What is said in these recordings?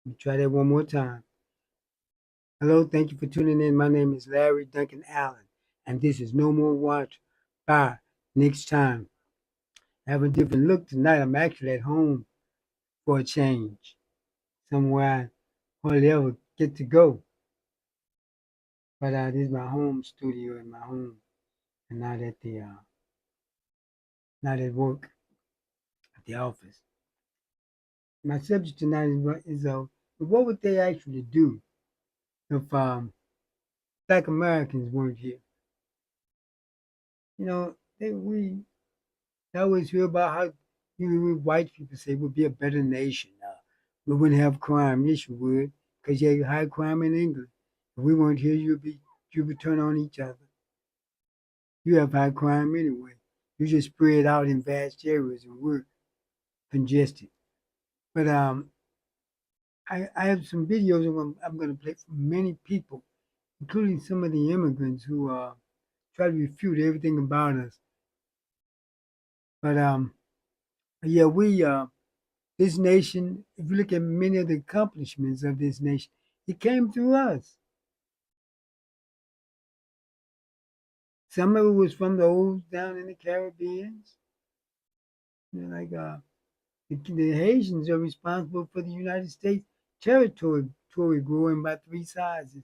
Let me try that one more time. Hello, thank you for tuning in. My name is Larry Duncan Allen, and this is No More Watch. Bye. Next time. I have a different look tonight. I'm actually at home for a change. Somewhere I hardly ever get to go. But this is my home studio in my home and not at work at the office. My subject tonight is what would they actually do if black Americans weren't here? You know, we I always hear about how white people say we'd be a better nation. We wouldn't have crime. Yes, you would, because you have high crime in England. If we weren't here, you would turn on each other. You have high crime anyway. You just spread out in vast areas, and we're congested. But I have some videos I'm going to play from many people, including some of the immigrants who try to refute everything about us. But yeah, this nation, if you look at many of the accomplishments of this nation, it came through us. Some of it was from those down in the Caribbean. Like the Haitians are responsible for the United States territory growing by three sizes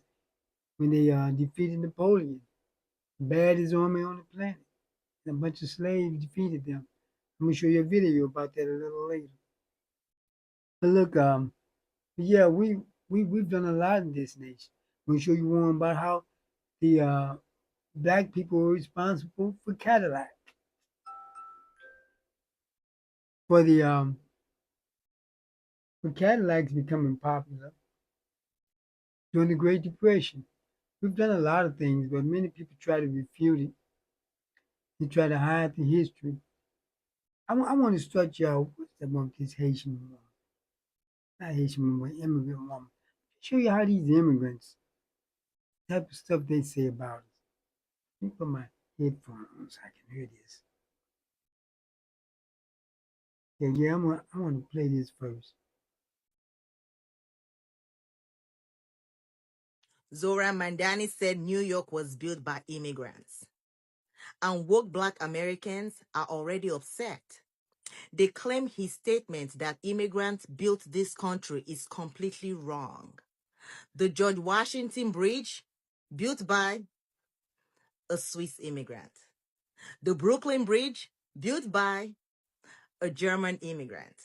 when they defeated Napoleon, the baddest army on the planet. And a bunch of slaves defeated them. I'm gonna show you a video about that a little later. But look, yeah, we've done a lot in this nation. I'm gonna show you one about how the black people were responsible for Cadillac, for the for Cadillacs becoming popular during the Great Depression. We've done a lot of things, but many people try to refute it. They try to hide the history. I want to start y'all with about this Haitian woman, not Haitian woman, immigrant woman. Show you how these immigrants, type of stuff they say about us. Let me put my headphones on so I can hear this. Yeah, I want to play this first. Zora Mandani said New York was built by immigrants. And woke black Americans are already upset. They claim his statement that immigrants built this country is completely wrong. The George Washington Bridge, built by a Swiss immigrant. The Brooklyn Bridge, built by a German immigrant.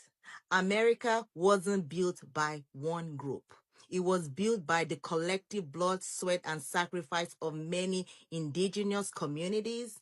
America wasn't built by one group. It was built by the collective blood, sweat, and sacrifice of many indigenous communities,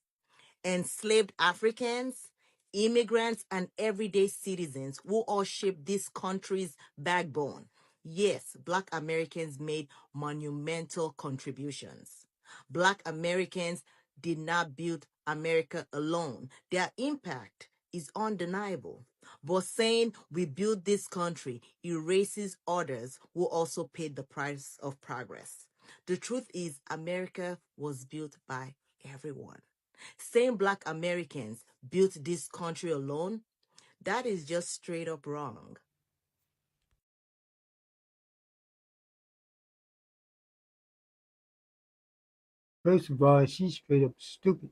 enslaved Africans, immigrants, and everyday citizens who all shaped this country's backbone. Yes, Black Americans made monumental contributions. Black Americans did not build America alone. Their impact is undeniable. But saying we built this country erases others who also paid the price of progress. The truth is, America was built by everyone. Saying Black Americans built this country alone, that is just straight up wrong. First of all, she's straight up stupid.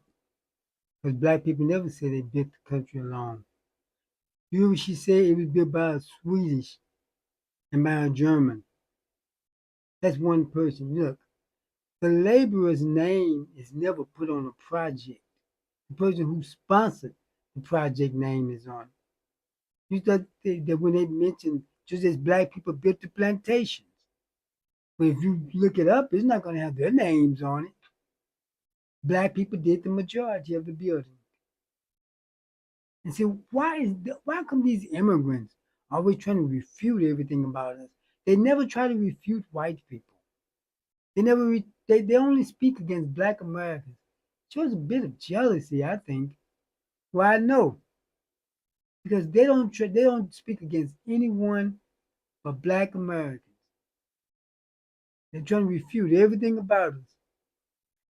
Because black people never say they built the country alone. You hear what she said? It was built by a Swedish and by a German. That's one person. Look, the laborer's name is never put on a project. The person who sponsored the project name is on it. You thought that when they mentioned just as black people built the plantations. But if you look it up, it's not going to have their names on it. Black people did the majority of the building. And so why come these immigrants always trying to refute everything about us? They never try to refute white people. They only speak against black Americans. Shows a bit of jealousy, I think. Well, I know because they don't speak against anyone but black Americans. They're trying to refute everything about us.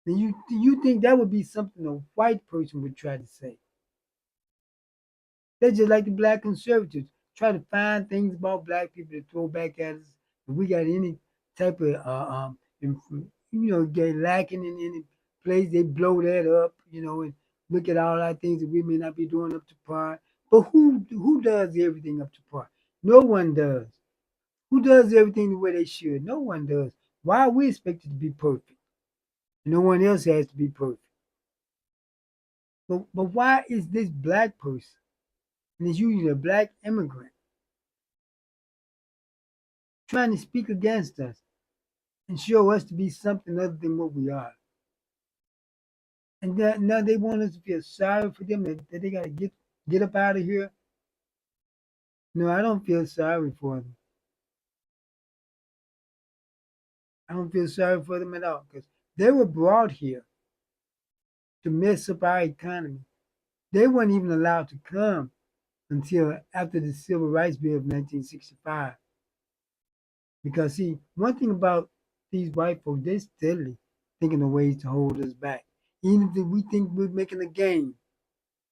And you think that would be something a white person would try to say? They're just like the black conservatives, try to find things about black people to throw back at us If we got any type of get lacking in any place, they blow that up, and look at all our things that we may not be doing up to par. But who does everything up to par? No one does. Who does everything the way they should? No one does. Why are we expected to be perfect? No one else has to be perfect. But why is this black person, and it's usually a black immigrant, trying to speak against us and show us to be something other than what we are? And now they want us to feel sorry for them that they got to get up out of here. No, I don't feel sorry for them. I don't feel sorry for them at all because they were brought here to mess up our economy. They weren't even allowed to come until after the Civil Rights Bill of 1965. Because, see, one thing about these white folks, they're steadily thinking of ways to hold us back. Even if we think we're making a gain,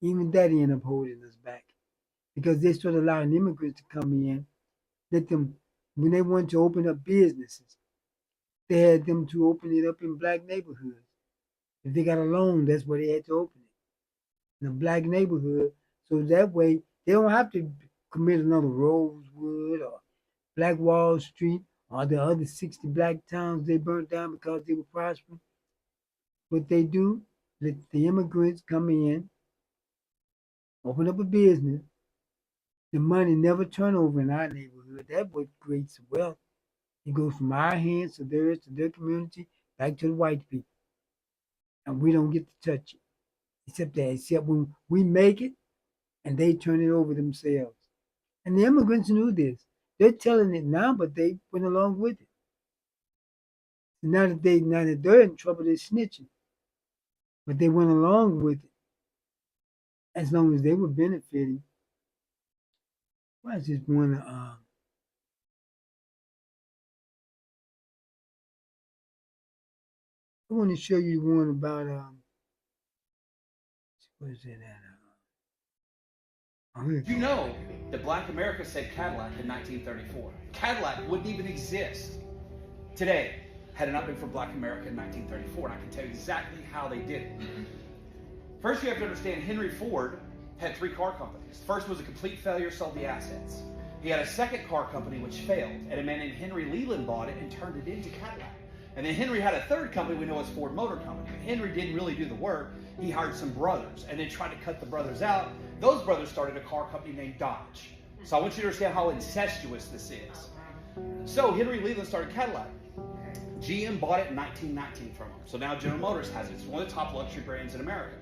even that end up holding us back. Because they started allowing immigrants to come in, let them, when they wanted to open up businesses, they had them to open it up in black neighborhoods. If they got a loan, that's where they had to open it, in a black neighborhood. So that way, they don't have to commit another Rosewood or Black Wall Street or the other 60 black towns they burnt down because they were prospering. What they do, let the immigrants come in, open up a business. The money never turn over in our neighborhood. That's what creates wealth. It goes from our hands to their community, back to the white people. And we don't get to touch it. Except when we make it and they turn it over themselves. And the immigrants knew this. They're telling it now, but they went along with it. Now that they're in trouble, they're snitching. But they went along with it as long as they were benefiting. Why is this one? I want to show you one about what is it You know that Black America said Cadillac in 1934. Cadillac wouldn't even exist today had it not been for Black America in 1934, and I can tell you exactly how they did it. First, you have to understand Henry Ford had 3 car companies. First was a complete failure, sold the assets. He had a second car company which failed, and a man named Henry Leland bought it and turned it into Cadillac. And then Henry had a third company we know as Ford Motor Company. But Henry didn't really do the work. He hired some brothers and then tried to cut the brothers out. Those brothers started a car company named Dodge. So I want you to understand how incestuous this is. So Henry Leland started Cadillac. GM bought it in 1919 from him. So now General Motors has it. It's one of the top luxury brands in America.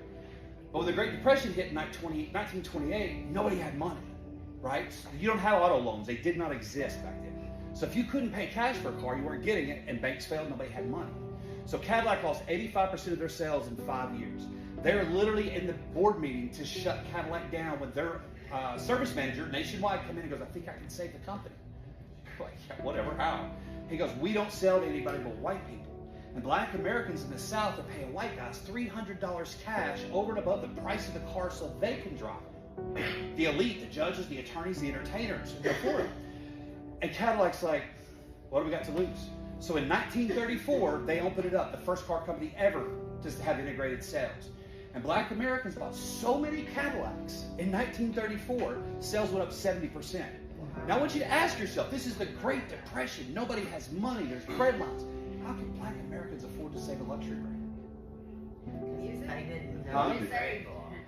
But when the Great Depression hit in 1928, nobody had money, right? You don't have auto loans. They did not exist back then. So if you couldn't pay cash for a car, you weren't getting it, and banks failed, nobody had money. So Cadillac lost 85% of their sales in 5 years. They were literally in the board meeting to shut Cadillac down when their service manager nationwide come in and goes, I think I can save the company. Like, yeah, whatever, how? He goes, we don't sell to anybody but white people. And Black Americans in the South are paying white guys $300 cash over and above the price of the car so they can drive it. The elite, the judges, the attorneys, the entertainers, go for it. And Cadillac's like, what do we got to lose? So in 1934, they opened it up, the first car company ever to have integrated sales. And Black Americans bought so many Cadillacs in 1934, sales went up 70%. Now I want you to ask yourself, this is the Great Depression. Nobody has money, there's credit lines. How can Black Americans afford to save a luxury brand? Huh?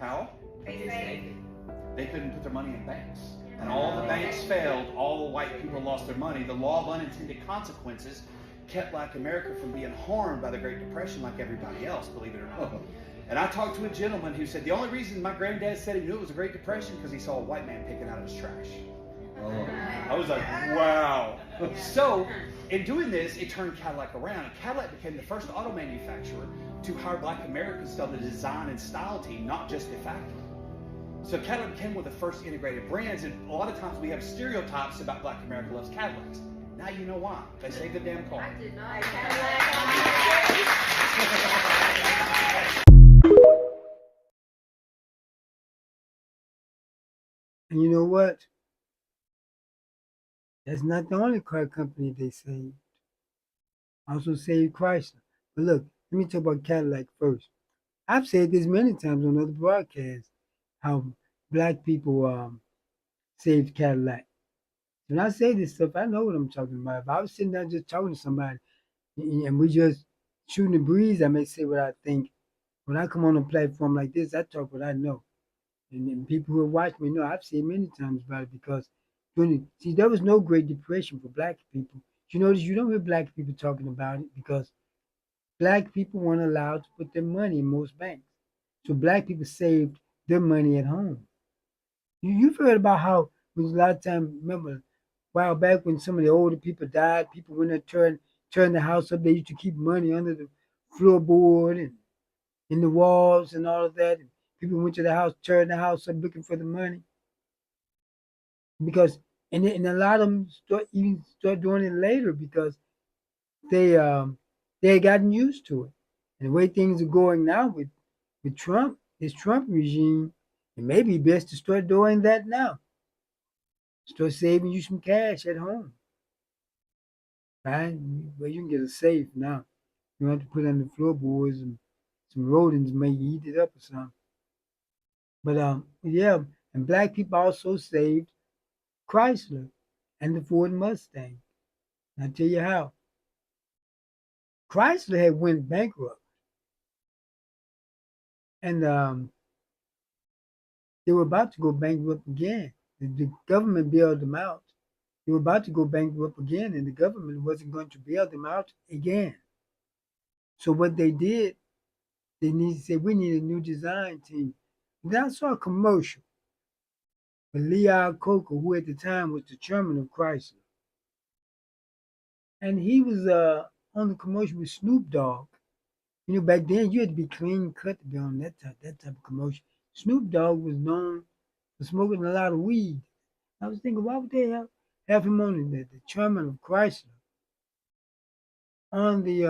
How? They couldn't put their money in banks. And all the banks failed, all the white people lost their money. The law of unintended consequences kept Black America from being harmed by the Great Depression like everybody else, believe it or not. And I talked to a gentleman who said the only reason my granddad said he knew it was a Great Depression because he saw a white man picking out of his trash. I was like, wow. So, in doing this, it turned Cadillac around. And Cadillac became the first auto manufacturer to hire Black Americans to the design and style team, not just the factory. So Cadillac became one of the first integrated brands, and a lot of times we have stereotypes about Black America loves Cadillacs. Now you know why. They save the damn car. I did not. Cadillac. And you know what? That's not the only car company they saved. Also saved Chrysler. But look, let me talk about Cadillac first. I've said this many times on other broadcasts how black people saved Cadillac. When I say this stuff, I know what I'm talking about. If I was sitting there just talking to somebody and we just shooting the breeze, I may say what I think. When I come on a platform like this, I talk what I know. And people who have watched me know I've said many times about it because see, there was no Great Depression for black people. You notice you don't hear black people talking about it because black people weren't allowed to put their money in most banks. So black people saved their money at home. You've heard about how there was a lot of time, remember, a while back when some of the older people died, people when they turn the house up, they used to keep money under the floorboard and in the walls and all of that. And people went to the house, turned the house up looking for the money. Because and a lot of them start doing it later because they they had gotten used to it. And the way things are going now with Trump, his Trump regime, it may be best to start doing that now. Start saving you some cash at home, right? Well, you can get a safe now. You don't have to put it on the floorboards and some rodents may eat it up or something. But yeah, and black people also saved Chrysler and the Ford Mustang. I'll tell you how. Chrysler had went bankrupt, and they were about to go bankrupt again. The government bailed them out. They were about to go bankrupt again, and the government wasn't going to bail them out again. So what they did, they need to say, we need a new design team. Then I saw a commercial with Lee Iacocca, who at the time was the chairman of Chrysler. And he was on the commercial with Snoop Dogg. You know, back then you had to be clean cut to be on that type of commercial. Snoop Dogg was known for smoking a lot of weed. I was thinking, why would they have him on the chairman of Chrysler on the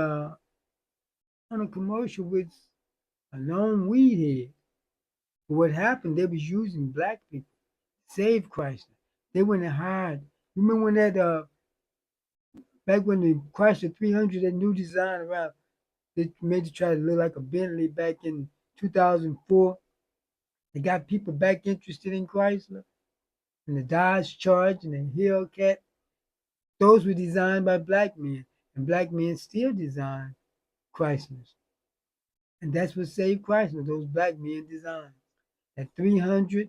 on a commercial with a known weed head? But what happened? They was using black people to save Chrysler. They went and hired. You remember when that back when the Chrysler 300, that new design around, they made it try to look like a Bentley back in 2004. They got people back interested in Chrysler and the Dodge Charge and the Hellcat. Those were designed by black men, and black men still design Chryslers. And that's what saved Chrysler, those black men designs. At 300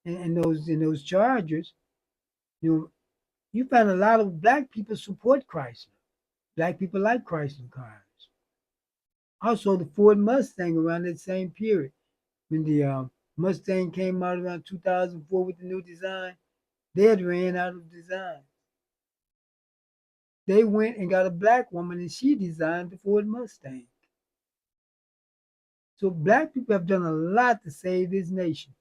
and those Chargers, you know, you find a lot of black people support Chrysler. Black people like Chrysler cars. Also, the Ford Mustang around that same period, when the Mustang came out around 2004 with the new design, they had ran out of design. They went and got a black woman and she designed the Ford Mustang. So black people have done a lot to save this nation.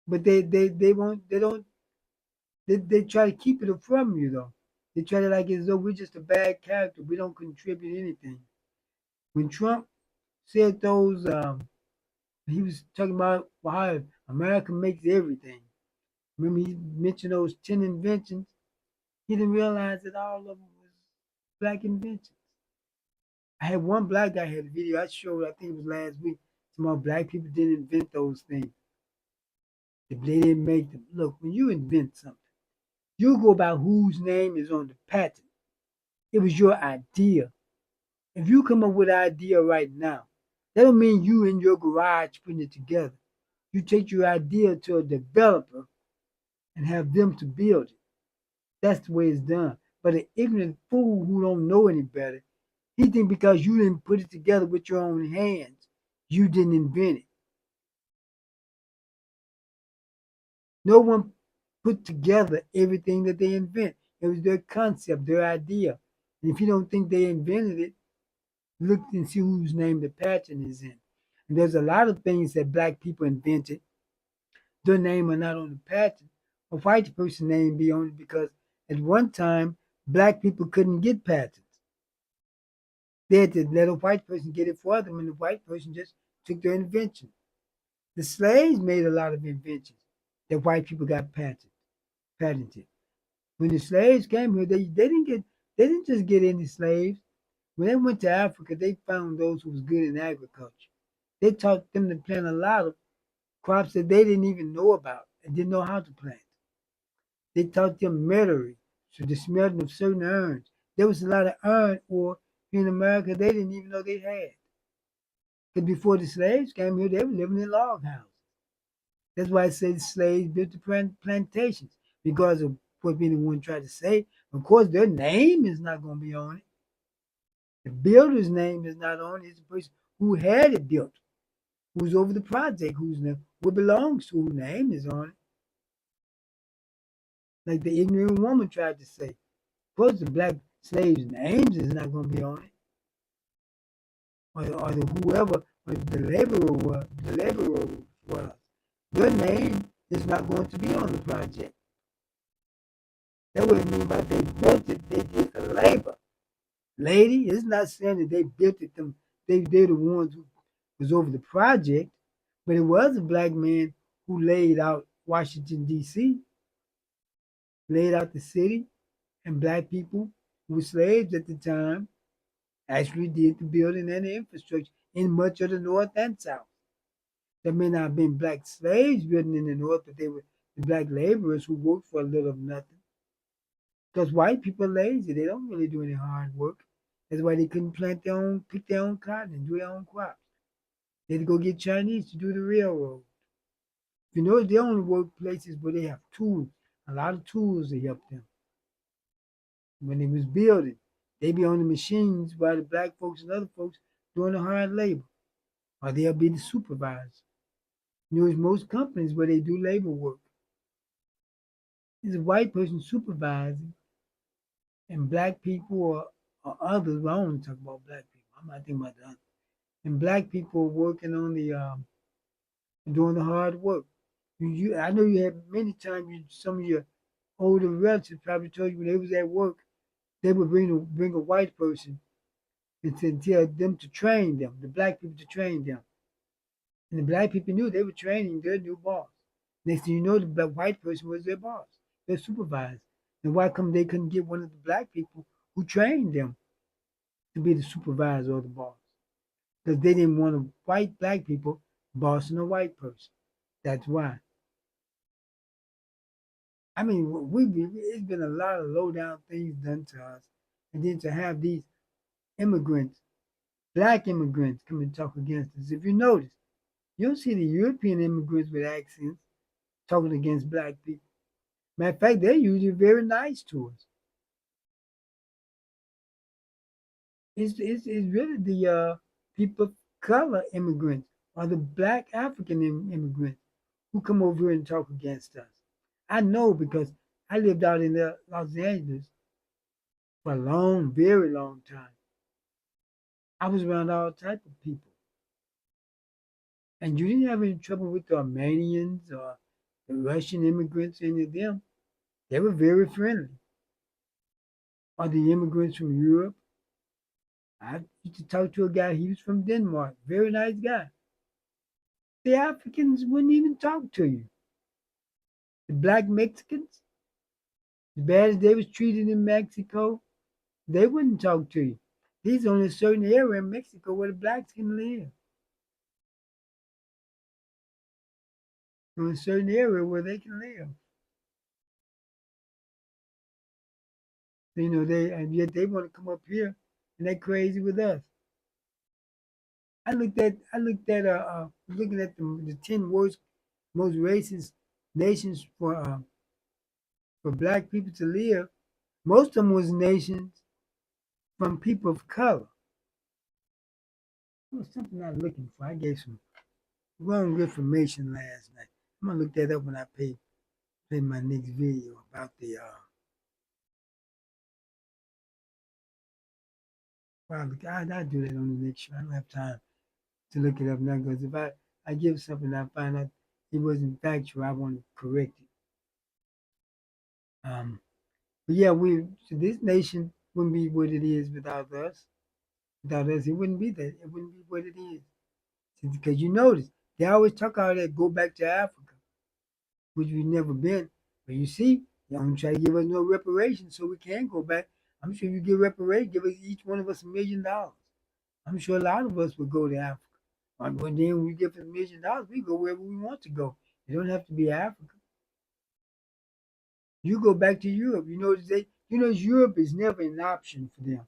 But they won't they don't they try to keep it from you though. They try to like as though we're just a bad character. We don't contribute anything. When Trump said those he was talking about how America makes everything. Remember he mentioned those 10 inventions? He didn't realize that all of them was black inventions. I had one black guy had a video I showed, I think it was last week. Some more black people didn't invent those things. If they didn't make them. Look, when you invent something, you go about whose name is on the patent. It was your idea. If you come up with an idea right now, that don't mean you in your garage putting it together. You take your idea to a developer and have them to build it. That's the way it's done. But an ignorant fool who don't know any better, he think because you didn't put it together with your own hands, you didn't invent it. No one put together everything that they invent. It was their concept, their idea. And if you don't think they invented it, look and see whose name the patent is in. And there's a lot of things that black people invented. Their name are not on the patent. A white person name be on it because at one time black people couldn't get patents. They had to let a white person get it for them, and the white person just took their invention. The slaves made a lot of inventions that white people got patented. When the slaves came here, they didn't just get any slaves. When they went to Africa, they found those who was good in agriculture. They taught them to plant a lot of crops that they didn't even know about and didn't know how to plant. They taught them metallurgy, so the smelting of certain urns. There was a lot of iron ore here in America they didn't even know they had. Because before the slaves came here, they were living in log houses. That's why I say the slaves built the plantations, because of what anyone tried to say. Of course, their name is not going to be on it. The builder's name is not on it. It's the person who had it built, who's over the project, whose name, what belongs to, whose name is on it. Like the ignorant woman tried to say. Of course, the black slaves' names is not going to be on it. Or the whoever, or the laborer was. Their name is not going to be on the project. That what it means by they built it, they did the labor. Lady, it's not saying that they built it them, they're the ones who was over the project, but it was a black man who laid out Washington, D.C., laid out the city, and black people who were slaves at the time actually did the building and the infrastructure in much of the North and South. There may not have been black slaves building in the North, but they were the black laborers who worked for a little of nothing. Because white people are lazy. They don't really do any hard work. That's why they couldn't pick their own cotton and do their own crops. They had to go get Chinese to do the railroad. You know, they only work places where they have tools, a lot of tools to help them. When they was building, they be on the machines while the black folks and other folks doing the hard labor. Or they'll be the supervisors. You know, there's most companies where they do labor work. There's a white person supervising, and black people or others. Well, I don't want to talk about black people. I'm not thinking about the others. And black people working on the doing the hard work. I know you have many times. Some of your older relatives probably told you when they was at work, they would bring a white person and tell them to train them, the black people to train them. And the black people knew they were training their new boss. Next thing you know, the white person was their boss, their supervisor. And why come they couldn't get one of the black people who trained them to be the supervisor or the boss? Because they didn't want a white black people bossing a white person. That's why. I mean, it's been a lot of low down things done to us, and then to have these immigrants, black immigrants, come and talk against us. If you notice, you don't see the European immigrants with accents talking against black people. Matter of fact, they're usually very nice to us. It's really the people of color immigrants or the black African immigrants who come over here and talk against us. I know because I lived out in Los Angeles for a long, very long time. I was around all type of people. And you didn't have any trouble with the Armenians or the Russian immigrants, any of them. They were very friendly. Or the immigrants from Europe. I used to talk to a guy, he was from Denmark, very nice guy. The Africans wouldn't even talk to you. The black Mexicans, as bad as they was treated in Mexico, they wouldn't talk to you. There's only a certain area in Mexico where the blacks can live. In a certain area where they can live. You know, and yet they want to come up here and they're crazy with us. I looked at looking at the 10 most racist nations for black people to live. Most of them was nations from people of color. It was something I was looking for. I gave some wrong information last night. I'm gonna look that up when I play my next video about the well, I'll do that on the next show. I don't have time to look it up now because if I give something I find out it wasn't factual, I want to correct it. But yeah, so this nation wouldn't be what it is without us. Without us, it wouldn't be that. It wouldn't be what it is. Because you notice they always talk about that go back to Africa, which we've never been. But you see, They don't try to give us no reparations so we can go back. I'm sure you give reparations, give us each one of us $1 million. I'm sure a lot of us would go to Africa. But then when we give us $1 million, we go wherever we want to go. It don't have to be Africa. You go back to Europe. Europe is never an option for them.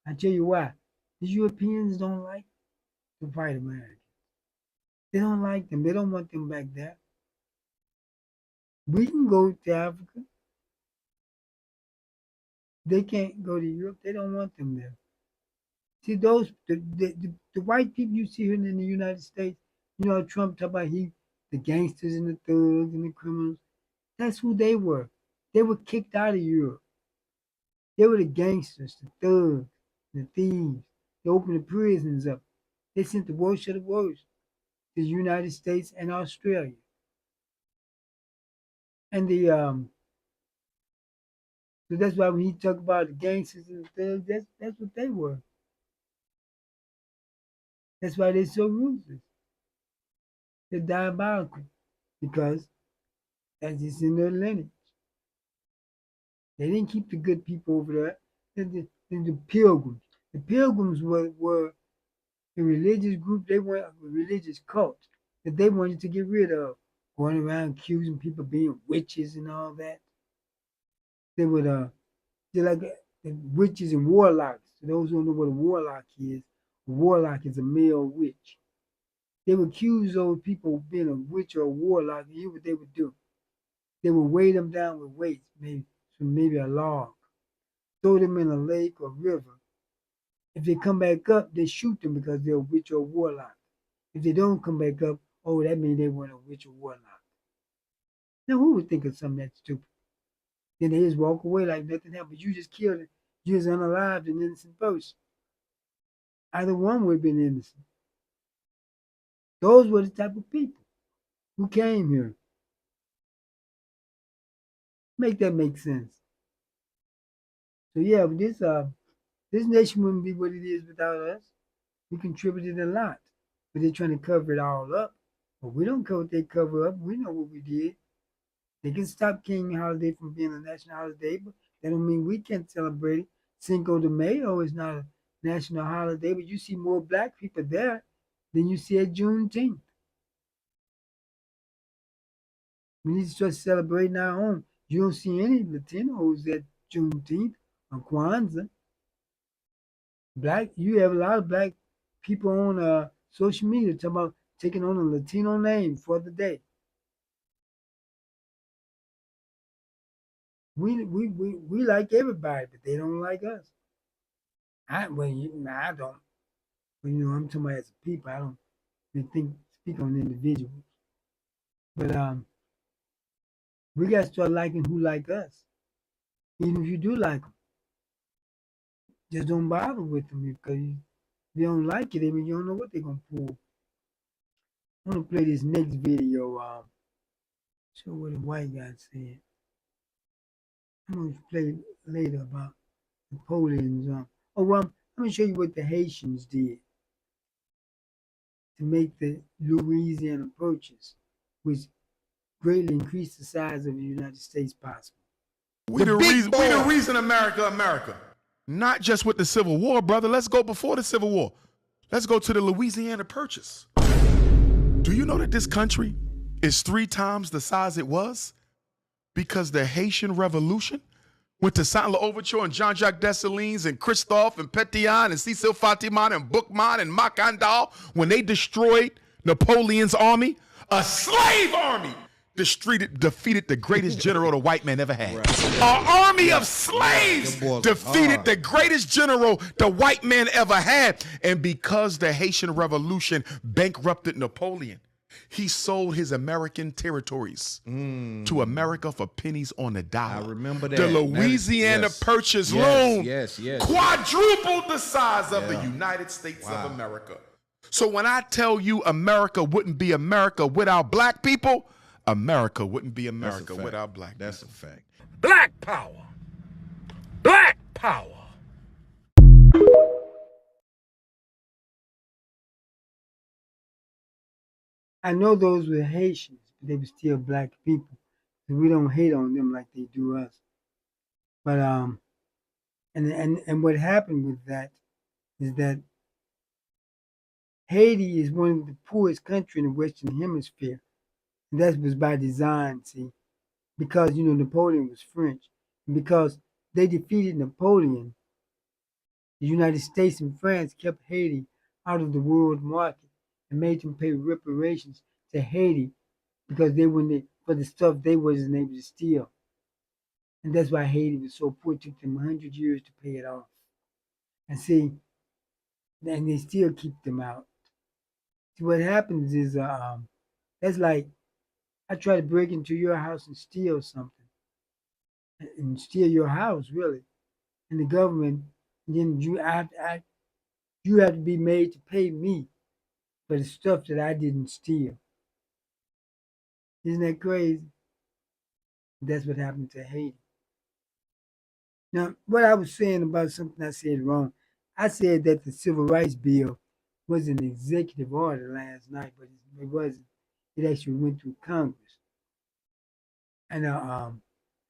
I tell you why. The Europeans don't like the white Americans. They don't like them. They don't want them back there. We can go to Africa. They can't go to Europe. They don't want them there. See, the white people you see here in the United States, Trump talk about the gangsters and the thugs and the criminals. That's who they were. They were kicked out of Europe. They were the gangsters, the thugs, the thieves. They opened the prisons up. They sent the worst of the worst to the United States and Australia. And so that's why when he talk about the gangsters and the thugs, that's what they were. That's why they're so ruthless. They're diabolical because that's just in their lineage. They didn't keep the good people over there. The pilgrims. The pilgrims were a religious group. They were a religious cult that they wanted to get rid of, going around accusing people of being witches and all that. They would they're like witches and warlocks. For those who don't know what a warlock is a male witch. They would accuse those people of being a witch or a warlock, and here's what they would do. They would weigh them down with weights, maybe a log, throw them in a lake or river. If they come back up, they shoot them because they're a witch or a warlock. If they don't come back up, oh, that means they weren't a witch or warlock. Now, who would think of something that stupid? Then they just walk away like nothing happened. But you just killed it. You just unalived an innocent person. Either one would have been innocent. Those were the type of people who came here. Make that make sense. So yeah, this nation wouldn't be what it is without us. We contributed a lot, but they're trying to cover it all up. But we don't care what they cover up. We know what we did. They can stop King Holiday from being a national holiday, but that don't mean we can't celebrate it. Cinco de Mayo is not a national holiday, but you see more black people there than you see at Juneteenth. We need to start celebrating our own. You don't see any Latinos at Juneteenth or Kwanzaa. You have a lot of black people on social media talking about taking on a Latino name for the day. We like everybody, but they don't like us. I don't. Well, I'm talking about as a people. I don't really speak on individuals. But we got to start liking who like us. Even if you do like them, just don't bother with them because if you don't like it, I mean, you don't know what they're gonna pull. I'm gonna play this next video. Show what the white guy said. I'm gonna play later about Napoleon's. I'm gonna show you what the Haitians did to make the Louisiana Purchase, which greatly increased the size of the United States possible. We the reason America. Not just with the Civil War, brother. Let's go before the Civil War. Let's go to the Louisiana Purchase. Do you know that this country is 3 times the size it was? Because the Haitian Revolution went to Saint-Lô Overture and Jean-Jacques Dessalines and Christophe and Pétion and Cecil Fatiman and Boukman and Macandal when they destroyed Napoleon's army, a slave army defeated the greatest general the white man ever had. Right. An army of slaves defeated the greatest general the white man ever had. And because the Haitian Revolution bankrupted Napoleon, he sold his American territories to America for pennies on the dollar. I remember that. The Louisiana Purchase loan yes. quadrupled the size of the United States of America. So when I tell you America wouldn't be America without black people, America wouldn't be America without black people. That's a fact. Black power. Black power. I know those were Haitians, but they were still black people. We don't hate on them like they do us. But and what happened with that is that Haiti is one of the poorest countries in the Western Hemisphere. And that was by design, see, because Napoleon was French. And because they defeated Napoleon, the United States and France kept Haiti out of the world market and made them pay reparations to Haiti because they wouldn't for the stuff they wasn't able to steal. And that's why Haiti was so poor. It took them 100 years to pay it off. And see, and they still keep them out. See, what happens is, that's like I try to break into your house and steal something, and steal your house, really. And the government, and then you have to be made to pay me for the stuff that I didn't steal. Isn't that crazy? That's what happened to Haiti. Now, what I was saying about something I said wrong, I said that the Civil Rights Bill was an executive order last night, but it wasn't. It actually went through Congress. And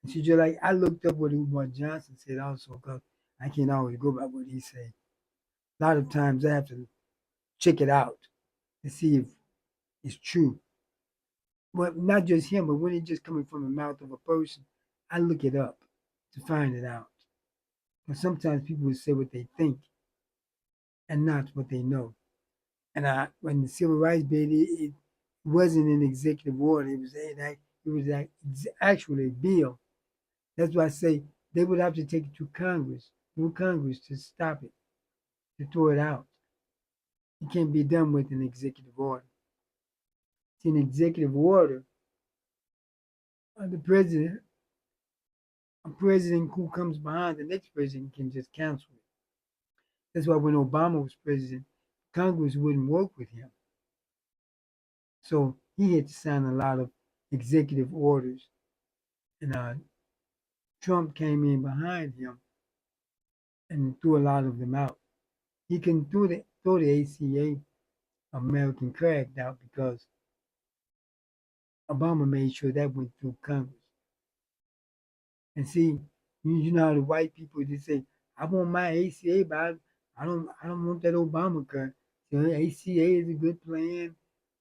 she just like I looked up what Umar Johnson said also because I can't always go by what he said. A lot of times I have to check it out to see if it's true. But not just him, but when it's just coming from the mouth of a person, I look it up to find it out. Because sometimes people will say what they think and not what they know. And when the Civil Rights Bill, it wasn't an executive order. It was actually a bill. That's why I say they would have to take it to Congress, through Congress, to stop it, to throw it out. It can't be done with an executive order. It's an executive order. The president, a president who comes behind the next president can just cancel it. That's why when Obama was president, Congress wouldn't work with him. So he had to sign a lot of executive orders. And Trump came in behind him and threw a lot of them out. He can throw the ACA, American Care Act, out because Obama made sure that went through Congress. And see, you know how the white people just say, "I want my ACA, but I don't want that Obamacare." So ACA is a good plan,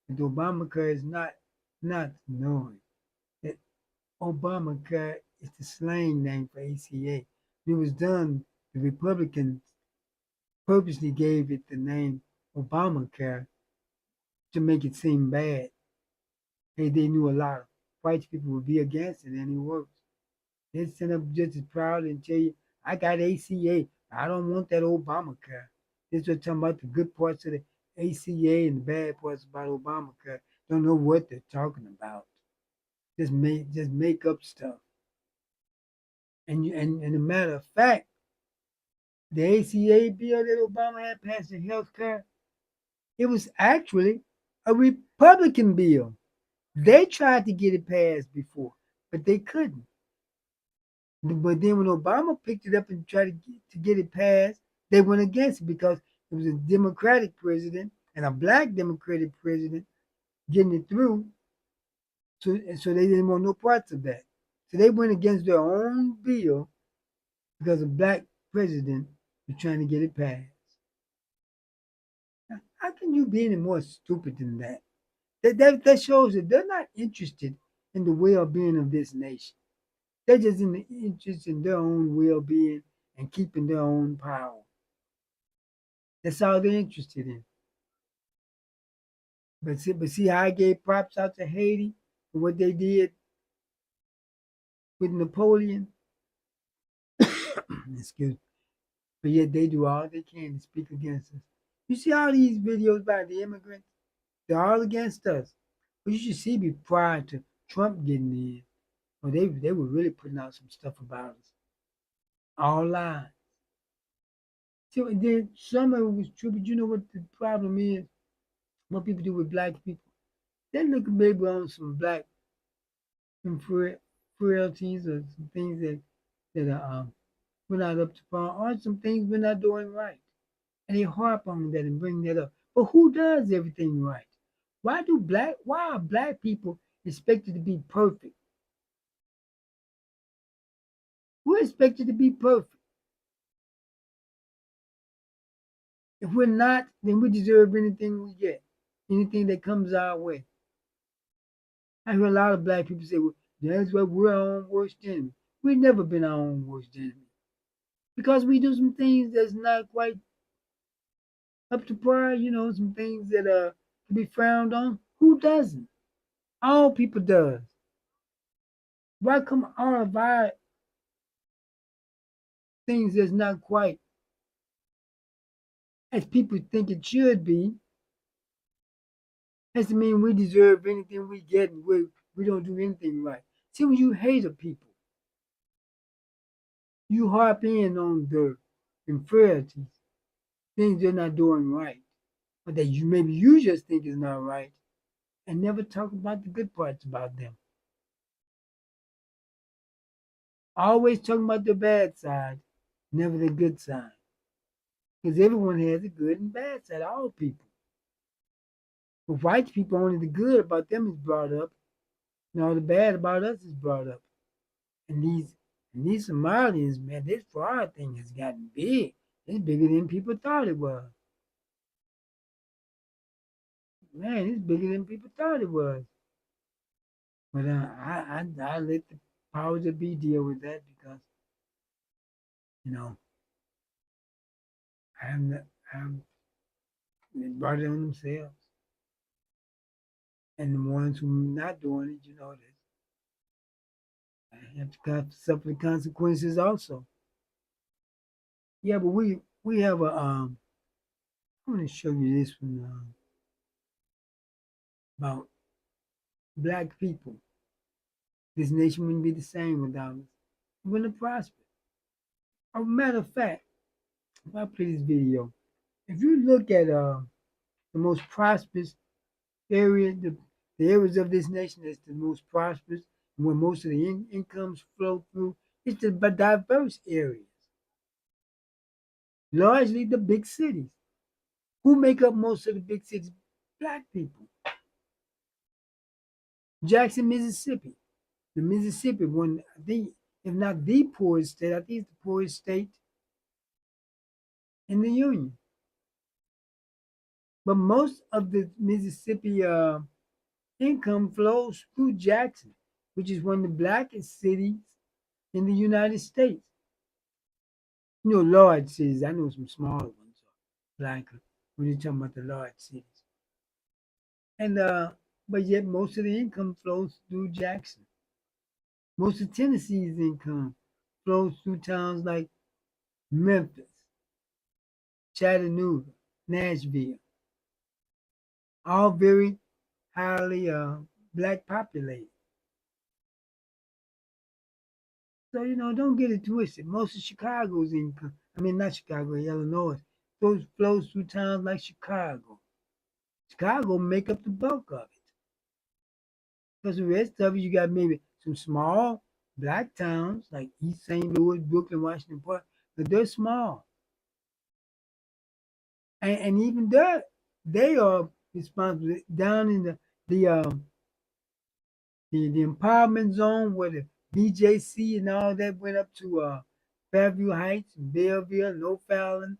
but Obamacare is not knowing that Obamacare is the slang name for ACA. It was done. The Republicans purposely gave it the name Obamacare to make it seem bad. Hey, they knew a lot of white people would be against it, and it works. They stand up just as proud and tell you, I got ACA. I don't want that Obamacare. This was talking about the good parts of the ACA and the bad parts about Obamacare. Don't know what they're talking about. Just make up stuff. And a matter of fact, the ACA bill that Obama had passed in health care, it was actually a Republican bill. They tried to get it passed before, but they couldn't. But then when Obama picked it up and tried to get it passed, they went against it because it was a Democratic president and a black Democratic president getting it through. So they didn't want no parts of that. So they went against their own bill because a black president was trying to get it passed. Now, how can you be any more stupid than that? That shows that they're not interested in the well-being of this nation. They're just interested in their own well-being and keeping their own power. That's all they're interested in. But see how I gave props out to Haiti for what they did with Napoleon? Excuse me. But yet they do all they can to speak against us. You see all these videos about the immigrants? They're all against us. But you should see me prior to Trump getting in. Well, they were really putting out some stuff about us. All lies. So then some of it was true, but you know what the problem is? What people do with black people? They look maybe on some black frailties or some things that are we're not up to par, or some things we're not doing right. And they harp on that and bring that up. But who does everything right? Why are black people expected to be perfect? We're expected to be perfect. If we're not, then we deserve anything we get, anything that comes our way. I hear a lot of black people say, well, that's why we're our own worst enemy. We've never been our own worst enemy. Because we do some things that's not quite up to par, some things that can be frowned on. Who doesn't? All people does. Why come all of our things that's not quite as people think it should be? Has to mean we deserve anything we get and we don't do anything right. See, when you hate a people, you harp in on their inferiorities, things they're not doing right, or that you just think is not right, and never talk about the good parts about them. Always talking about the bad side, never the good side. Because everyone has a good and bad side, all people. But white people, only the good about them is brought up, and all the bad about us is brought up. And these Somalians, man, this fraud thing has gotten big. It's bigger than people thought it was. Man, it's bigger than people thought it was. But I let the powers that be deal with that because, they brought it on themselves. And the ones who are not doing it, that I have to suffer the consequences also. Yeah, but we have I'm going to show you this one about black people. This nation wouldn't be the same without us. It wouldn't have prospered. As a matter of fact, if I play this video, if you look at the most prosperous area, the areas of this nation that's the most prosperous, and where most of the incomes flow through, it's the diverse areas. Largely the big cities. Who make up most of the big cities? Black people. Jackson, Mississippi. The Mississippi, one, I think, if not the poorest state, I think it's the poorest state in the Union. But most of the Mississippi income flows through Jackson, which is one of the blackest cities in the United States. Large cities. I know some smaller ones are blacker when you're talking about the large cities. And but yet most of the income flows through Jackson. Most of Tennessee's income flows through towns like Memphis, Chattanooga, Nashville, all very highly black populated. So, don't get it twisted. Most of Chicago's income, not Chicago, Illinois, flows through towns like Chicago. Chicago make up the bulk of it. Because the rest of it, you got maybe some small black towns like East St. Louis, Brooklyn, Washington Park, but they're small. And even there, they are responsible down in the empowerment zone where the BJC and all that went up to Fairview Heights, Belleville, and O'Fallon.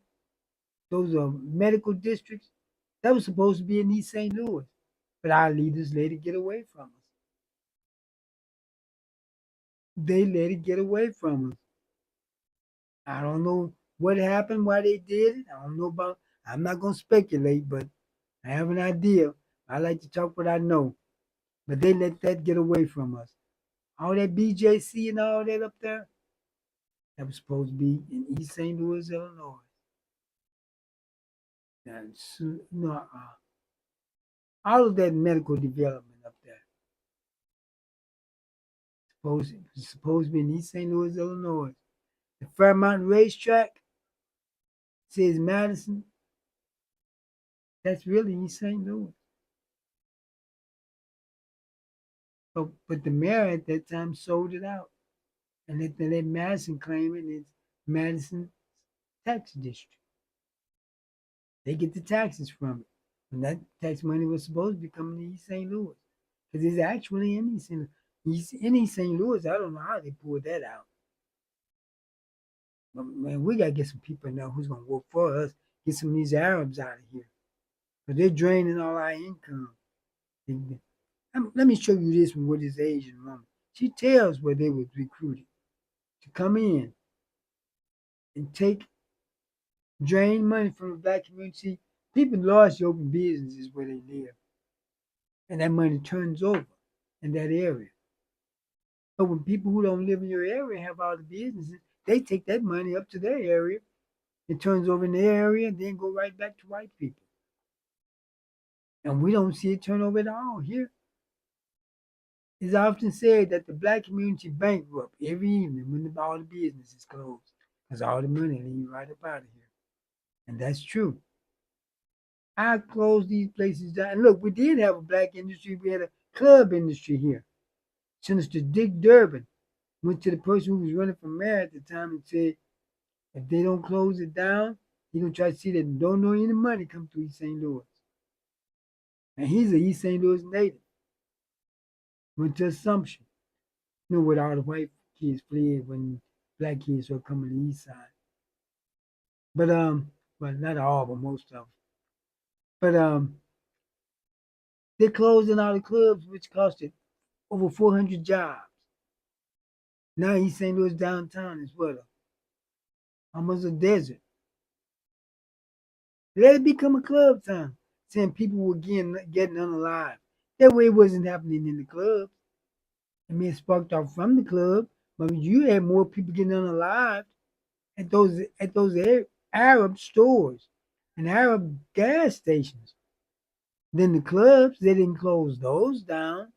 Those are medical districts. That was supposed to be in East St. Louis, but our leaders let it get away from us. They let it get away from us. I don't know what happened, why they did it. I don't know about. I'm not gonna speculate, but I have an idea. I like to talk what I know, but they let that get away from us. All that BJC and all that up there, that was supposed to be in East St. Louis, Illinois. All of that medical development up there was supposed to be in East St. Louis, Illinois. The Fairmount Racetrack says Madison. That's really East St. Louis. But the mayor at that time sold it out and let Madison claim it. It's Madison tax district. They get the taxes from it. And that tax money was supposed to be coming to East St. Louis. Because it's actually in East St. Louis. In East St. Louis, I don't know how they pulled that out. But man, we gotta get some people now who's gonna work for us. Get some of these Arabs out of here, but they're draining all our income. Let me show you this one with this Asian woman. She tells where they was recruited to come in and drain money from the black community. People largely open businesses where they live, and that money turns over in that area. But when people who don't live in your area have all the businesses, they take that money up to their area. It turns over in their area and then go right back to white people. And we don't see it turn over at all here. It's often said that the black community bankrupt every evening when all the businesses close because all the money leaves right up out of here. And that's true. I closed these places down. And look, we did have a black industry. We had a club industry here. Senator Dick Durbin went to the person who was running for mayor at the time and said, if they don't close it down, he's going to try to see that don't know any money come through East St. Louis. And he's an East St. Louis native. Went to Assumption. You know, where all the white kids fled when black kids were coming to the east side. But well, not all, but most of them. But they're closing all the clubs, which costed over 400 jobs. Now East St. Louis downtown is what? Almost a desert. Let it become a club town, saying people were getting unalive. That way it wasn't happening in the clubs. It may have sparked off from the club, but you had more people getting unalive at those Arab stores and Arab gas stations than the clubs. They didn't close those down.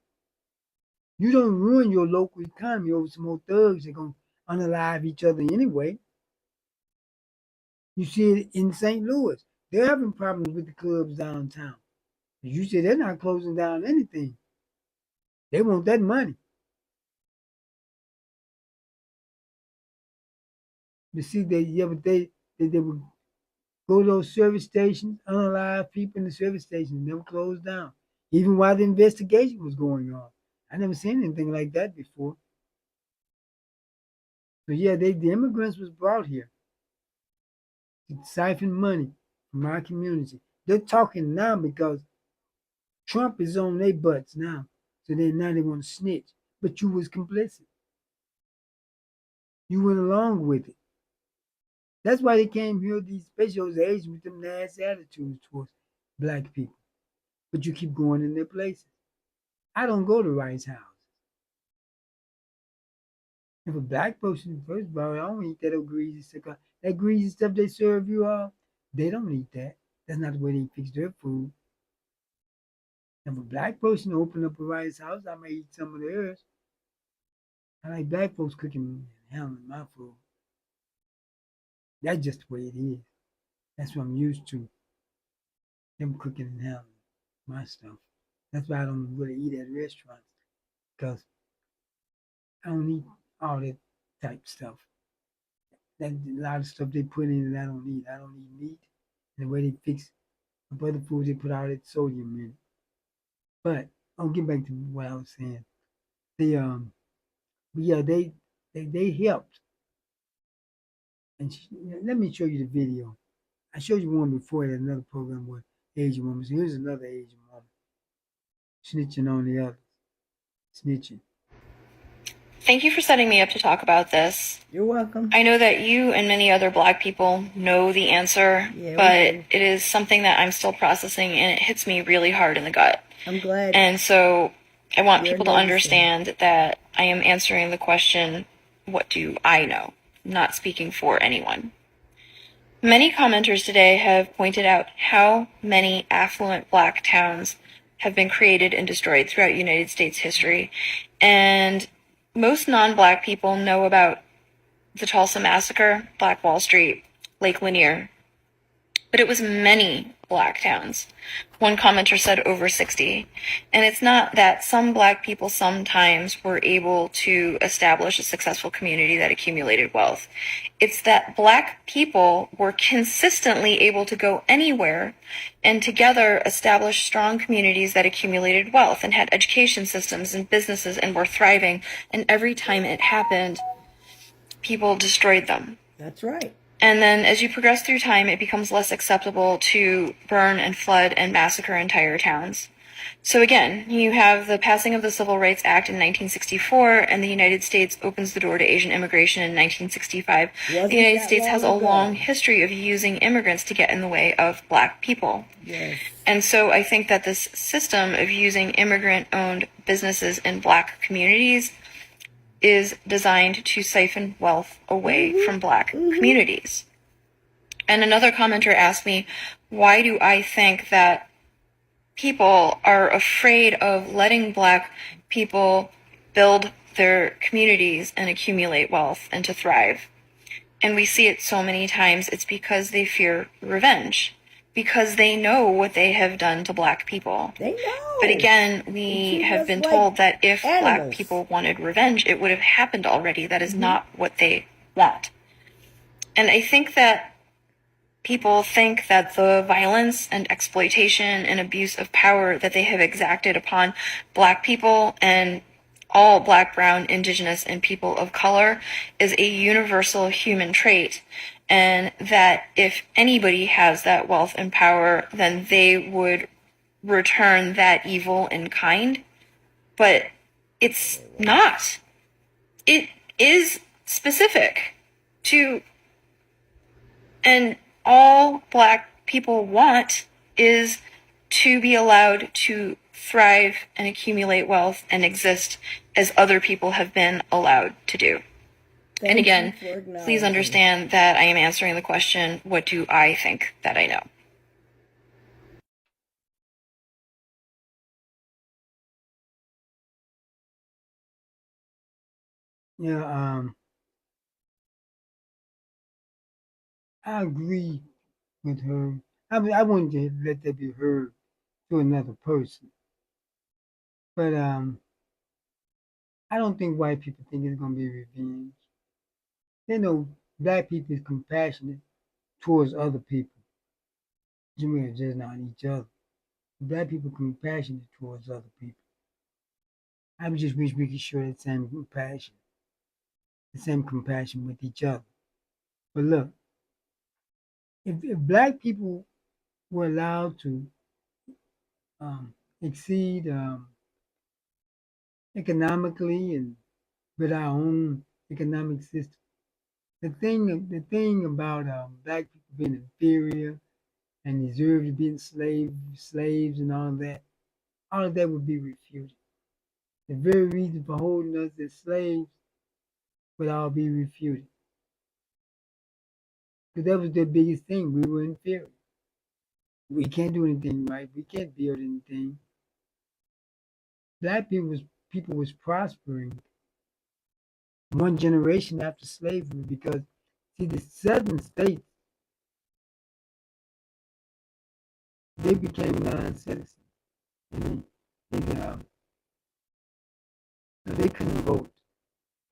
You don't ruin your local economy over some old thugs that are going to unalive each other anyway. You see it in St. Louis. They're having problems with the clubs downtown. You say they're not closing down anything. They want that money. But see, they would go to those service stations, unalive people in the service stations, never closed down. Even while the investigation was going on. I never seen anything like that before. So yeah, the immigrants was brought here to siphon money from our community. They're talking now because Trump is on their butts now. So now they want to snitch. But you was complicit. You went along with it. That's why they came here, these specials Asians with them nasty attitudes towards black people. But you keep going in their places. I don't go to Rice House. If a black person, first of all, I don't eat that greasy stuff. That greasy stuff they serve you all, they don't eat that. That's not the way they fix their food. If a black person open up a Rice House, I may eat some of theirs. I like black folks cooking and handling my food. That's just the way it is. That's what I'm used to. Them cooking and handling my stuff. That's why I don't really eat at restaurants. Because I don't eat all that type stuff. That a lot of stuff they put in it I don't eat. I don't eat meat. And the way they fix up other foods, they put all that sodium in it. But I'll get back to what I was saying. They helped. And let me show you the video. I showed you one before at another program with Asian women. So here's another Asian woman snitching on the others. Snitching. Thank you for setting me up to talk about this. You're welcome. I know that you and many other Black people know the answer, but it is something that I'm still processing, and it hits me really hard in the gut. I'm glad. And so I want people to understand that I am answering the question, what do I know? Not speaking for anyone. Many commenters today have pointed out how many affluent Black towns have been created and destroyed throughout United States history. And most non-Black people know about the Tulsa Massacre, Black Wall Street, Lake Lanier. But it was many Black towns. One commenter said over 60. And it's not that some Black people sometimes were able to establish a successful community that accumulated wealth. It's that Black people were consistently able to go anywhere and together establish strong communities that accumulated wealth and had education systems and businesses and were thriving. And every time it happened, people destroyed them. That's right. And then as you progress through time, it becomes less acceptable to burn and flood and massacre entire towns. So again, you have the passing of the Civil Rights Act in 1964, and the United States opens the door to Asian immigration in 1965. Wasn't The United that States has a long ago. long history of using immigrants to get in the way of Black people. Yes. And so I think that this system of using immigrant-owned businesses in Black communities is designed to siphon wealth away from Black communities. And another commenter asked me, why do I think that people are afraid of letting Black people build their communities and accumulate wealth and to thrive? And we see it so many times. It's because they fear revenge, because they know what they have done to Black people. They know. But again, They we treat have us been like told that if Black animals. people wanted revenge, it would have happened already. That is not what they want. And I think that people think that the violence and exploitation and abuse of power that they have exacted upon Black people and all Black, brown, indigenous, and people of color is a universal human trait. And that if anybody has that wealth and power, then they would return that evil in kind. But it's not. It is specific to, and all Black people want is to be allowed to thrive and accumulate wealth and exist as other people have been allowed to do. And again, please understand that I am answering the question, what do I think that I know? Yeah, I agree with her. I wanted to let that be heard to another person, but I don't think white people think it's gonna be revenge. They know Black people is compassionate towards other people, just not each other. Black people compassionate towards other people. I just wish we could show that same compassion with each other. But look, if Black people were allowed to exceed economically and with our own economic system, the thing about Black people being inferior and deserve to be slaves and all of that would be refuted. The very reason for holding us as slaves would all be refuted. Because that was the biggest thing. We were inferior. We can't do anything right. We can't build anything. Black people was prospering one generation after slavery because see the southern states, they became non-citizens and they couldn't vote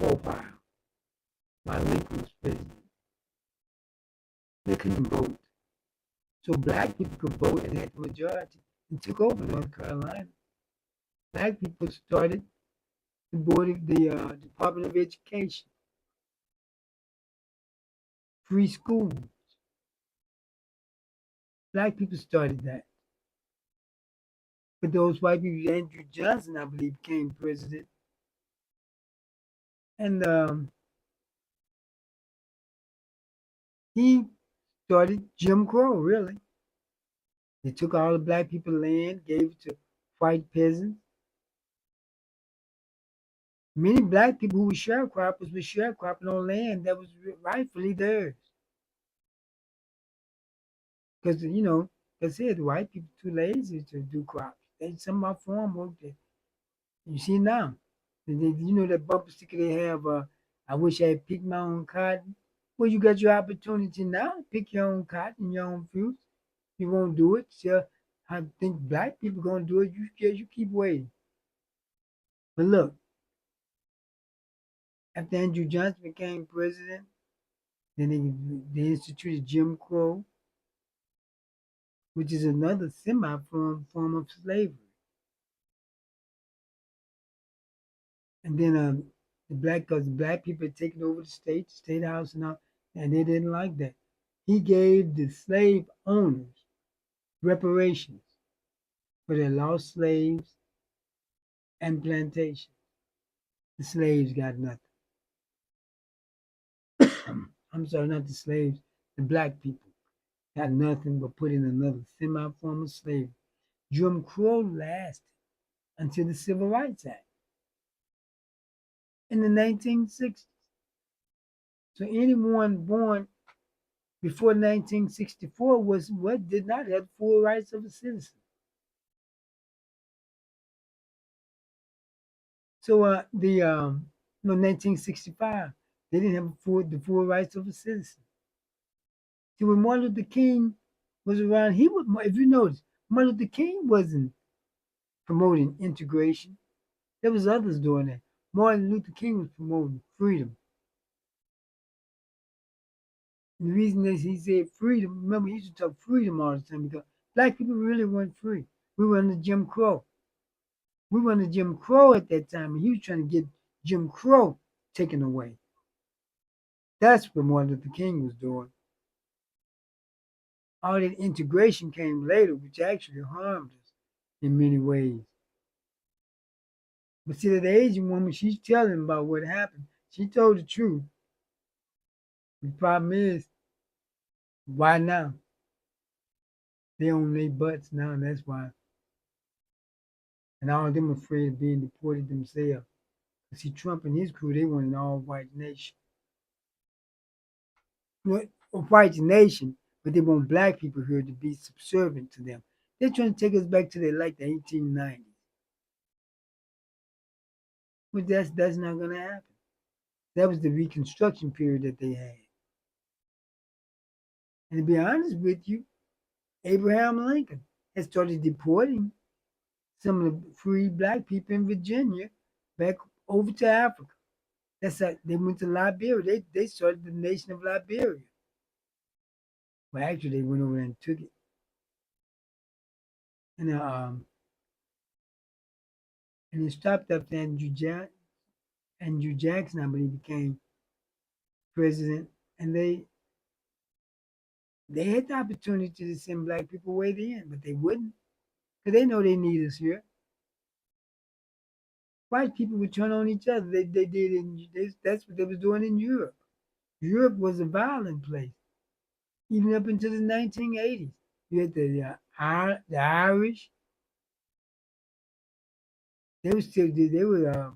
for a while Lincoln was president. They couldn't vote. So Black people could vote and had the majority and took over North Carolina. Black people started the board of the Department of Education, free schools. Black people started that. But those white people, Andrew Johnson, I believe, became president. And he started Jim Crow, really. They took all the Black people land, gave it to white peasants. Many Black people who were sharecroppers were sharecropping on land that was rightfully theirs. Because, I said, the white people too lazy to do crops. Some of our farm work that you see now. That bumper sticker they have, I wish I had picked my own cotton. Well, you got your opportunity now to pick your own cotton, your own fruits. You won't do it. So I think Black people going to do it. You keep waiting. But look, after Andrew Johnson became president, then they instituted Jim Crow, which is another form of slavery. And then the Black people had taken over the state house and all. and they didn't like that. He gave the slave owners reparations for their lost slaves and plantations. The slaves got nothing. I'm sorry, not the slaves, the black people got nothing but put in another semi-formal slavery. Jim Crow lasted until the Civil Rights Act in the 1960s. So anyone born before 1964 was what did not have full rights of a citizen. So 1965, they didn't have the full rights of a citizen. See, when Martin Luther King was around, he was, if you notice, Martin Luther King wasn't promoting integration. There was others doing that. Martin Luther King was promoting freedom. And the reason that he said freedom, remember, he used to talk freedom all the time because black people really weren't free. We were under Jim Crow. We were under Jim Crow at that time, and he was trying to get Jim Crow taken away. That's what Martin Luther King was doing. All that integration came later, which actually harmed us in many ways. But see, that Asian woman, she's telling about what happened. She told the truth. The problem is, why now? They own their butts now, and that's why. And all of them afraid of being deported themselves. See, Trump and his crew, they want an all-white nation. A white nation, but they want black people here to be subservient to them. They're trying to take us back to the 1890s. But that's not going to happen. That was the Reconstruction period that they had. And to be honest with you, Abraham Lincoln had started deporting some of the free black people in Virginia back over to Africa. That's how they went to Liberia. They started the nation of Liberia. Well, actually, they went over there and took it. And it stopped after Andrew Jackson, I believe, became president, and they had the opportunity to send black people away then, but they wouldn't, because they know they need us here. White people would turn on each other. They did. That's what they was doing in Europe. Europe was a violent place, even up into the 1980s. You had the Irish. They were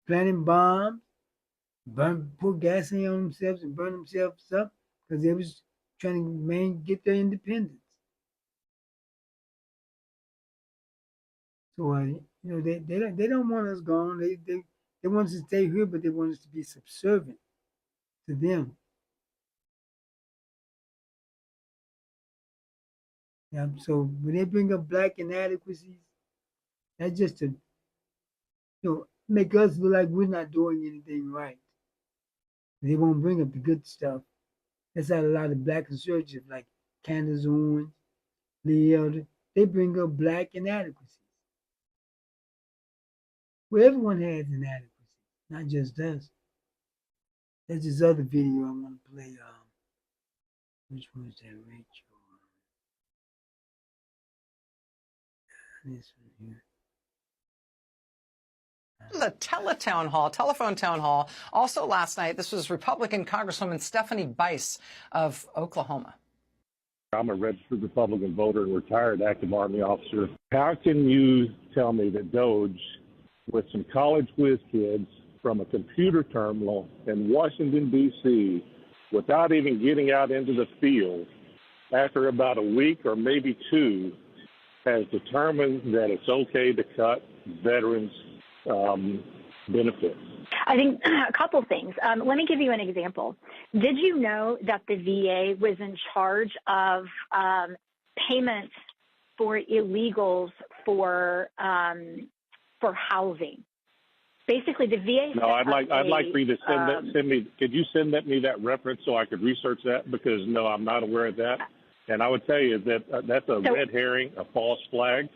planting bombs, put gasoline on themselves and burn themselves up because they was trying to get their independence. So they don't want us gone. They want us to stay here, but they want us to be subservient to them. Yeah. So when they bring up black inadequacies, that's just to make us look like we're not doing anything right. They won't bring up the good stuff. That's how a lot of black conservatives like Candace Owens, Lee Elder, they bring up black inadequacies. Well, everyone has inadequacies, not just us. There's this other video I want to play. Which one is that, Rachel? This one here. The telephone town hall. Also last night, this was Republican Congresswoman Stephanie Bice of Oklahoma. I'm a registered Republican voter and retired active Army officer. How can you tell me that DOGE, with some college whiz kids from a computer terminal in Washington, D.C., without even getting out into the field, after about a week or maybe two, has determined that it's okay to cut veterans' benefits? I think a couple things. Let me give you an example. Did you know that the VA was in charge of payments for illegals for housing? Basically, the VA. No, I'd like for you to send me. Could you send me that reference so I could research that? Because no, I'm not aware of that. And I would tell you that that's a red herring, a false flag.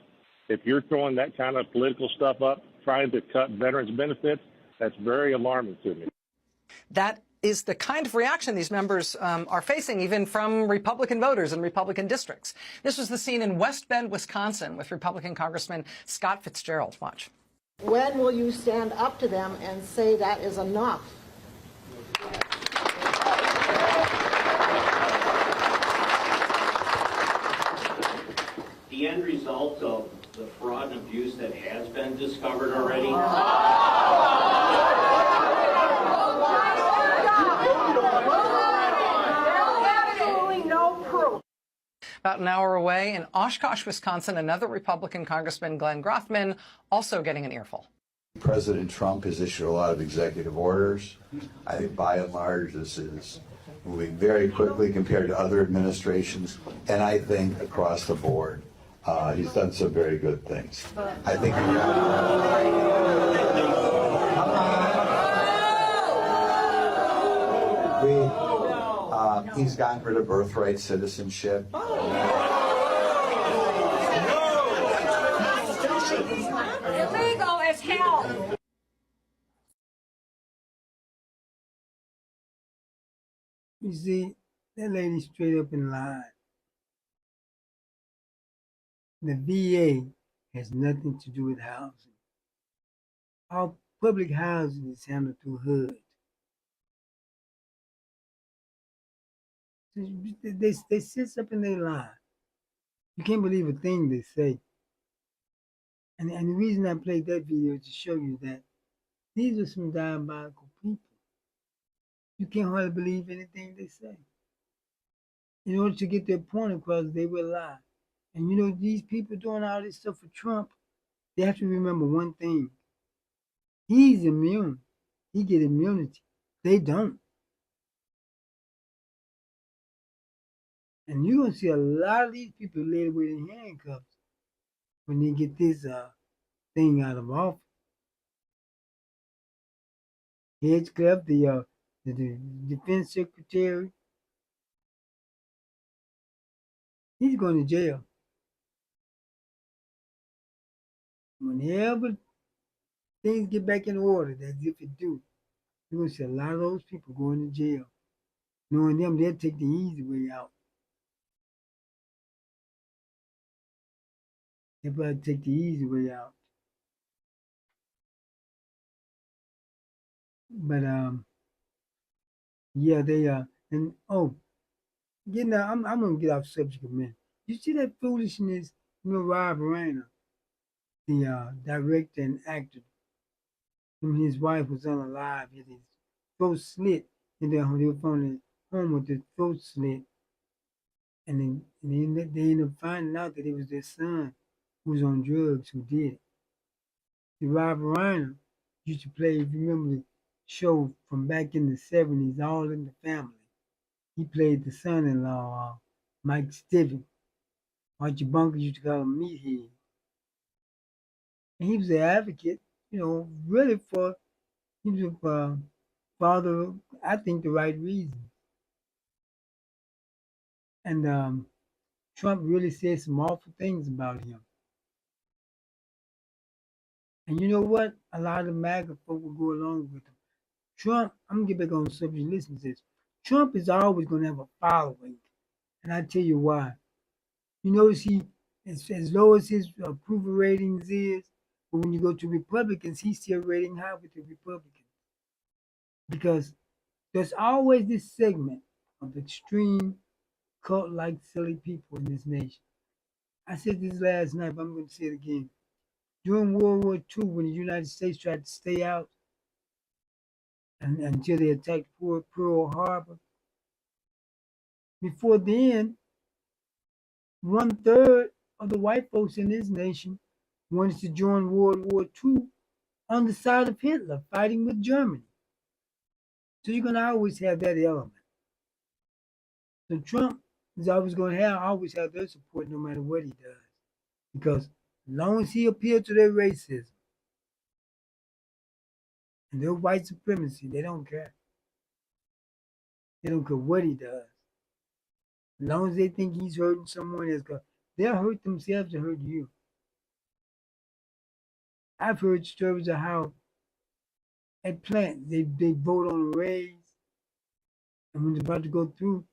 If you're throwing that kind of political stuff up, trying to cut veterans' benefits, that's very alarming to me. That is the kind of reaction these members are facing, even from Republican voters in Republican districts. This was the scene in West Bend, Wisconsin, with Republican Congressman Scott Fitzgerald. Watch. When will you stand up to them and say that is enough? The end result of the fraud and abuse that has been discovered already. About an hour away in Oshkosh, Wisconsin, another Republican Congressman, Glenn Grothman, also getting an earful. President Trump has issued a lot of executive orders. I think by and large this is moving very quickly compared to other administrations, and I think across the board he's done some very good things. I think he's gotten rid of birthright citizenship. Illegal as hell. You see, that lady straight up and lied. The VA has nothing to do with housing. All public housing is handled through HUD. They sit up and they lie. You can't believe a thing they say. And the reason I played that video is to show you that these are some diabolical people. You can't hardly believe anything they say. In order to get their point across, they will lie. And you know, these people doing all this stuff for Trump, they have to remember one thing. He's immune. He get immunity. They don't. And you're going to see a lot of these people laid away in handcuffs when they get this thing out of office. Hedgecliff, the defense secretary, he's going to jail. Whenever things get back in order, as if it do, you're going to see a lot of those people going to jail. Knowing them, they'll take the easy way out. They'll probably take the easy way out. But, yeah, they and getting out, I'm going to get off subject a minute. You see that foolishness? You know, Rob Reiner, the director and actor, when his wife was unalive, he had his throat slit, and then they were from the home with the throat slit. And then they ended up finding out that it was their son who was on drugs who did it. The Rob Reiner used to play, if you remember the show from back in the 70s, All in the Family. He played the son-in-law, Mike Stiven. Archie Bunker used to call him Meathead. And he was an advocate, you know, really for, he was a father, I think, the right reason. And Trump really said some awful things about him. And you know what? A lot of the MAGA folk will go along with him. Trump, I'm going to get back on the subject. Listen to this. Trump is always going to have a following. And I tell you why. You notice he, as low as his approval ratings is, but when you go to Republicans, he's still rating high with the Republicans. Because there's always this segment of extreme cult-like silly people in this nation. I said this last night, but I'm going to say it again. During World War II, when the United States tried to stay out until they attacked Pearl Harbor, before then, 1/3 of the white folks in this nation wanted to join World War II on the side of Hitler, fighting with Germany. So you're going to always have that element. So Trump is always going to always have their support no matter what he does. Because as long as he appeals to their racism and their white supremacy, they don't care. They don't care what he does. As long as they think he's hurting someone else, they'll hurt themselves to hurt you. I've heard stories of how at plants they vote on a raise, And when it's about to go through,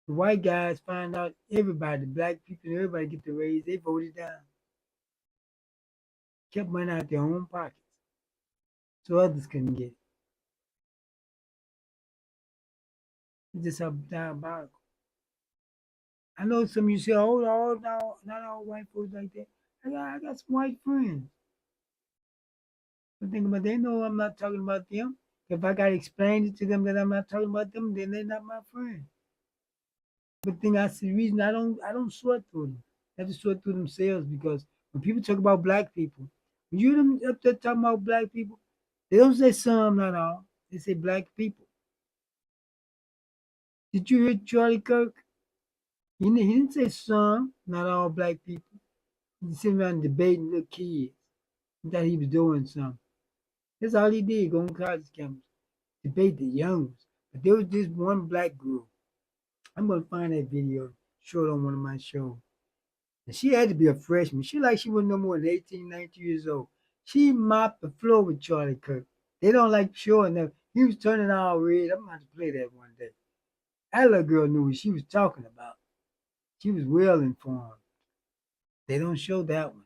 the white guys find out everybody, the black people and everybody get the raise, they voted down. Kept money out their own pockets. So others couldn't get it. It's just how diabolical. I know some of you say, oh, no, not all white folks like that. I got some white friends. But think about it, they know I'm not talking about them. If I got to explain it to them that I'm not talking about them, then they're not my friend. But then that's the reason I don't sort through them. They have to sort through themselves, because when people talk about black people, when you them up there talking about black people, they don't say some, not all. They say black people. Did you hear Charlie Kirk? He didn't say some, not all black people. He sitting around debating little kids. He thought he was doing something. That's all he did, go on college campus, debate the young ones. But there was this one black girl. I'm going to find that video, show it on one of my shows. And she had to be a freshman. She wasn't no more than 18, 19 years old. She mopped the floor with Charlie Kirk. They don't like showing them. He was turning all red. I'm going to play that one day. That little girl knew what she was talking about. She was well informed. They don't show that one.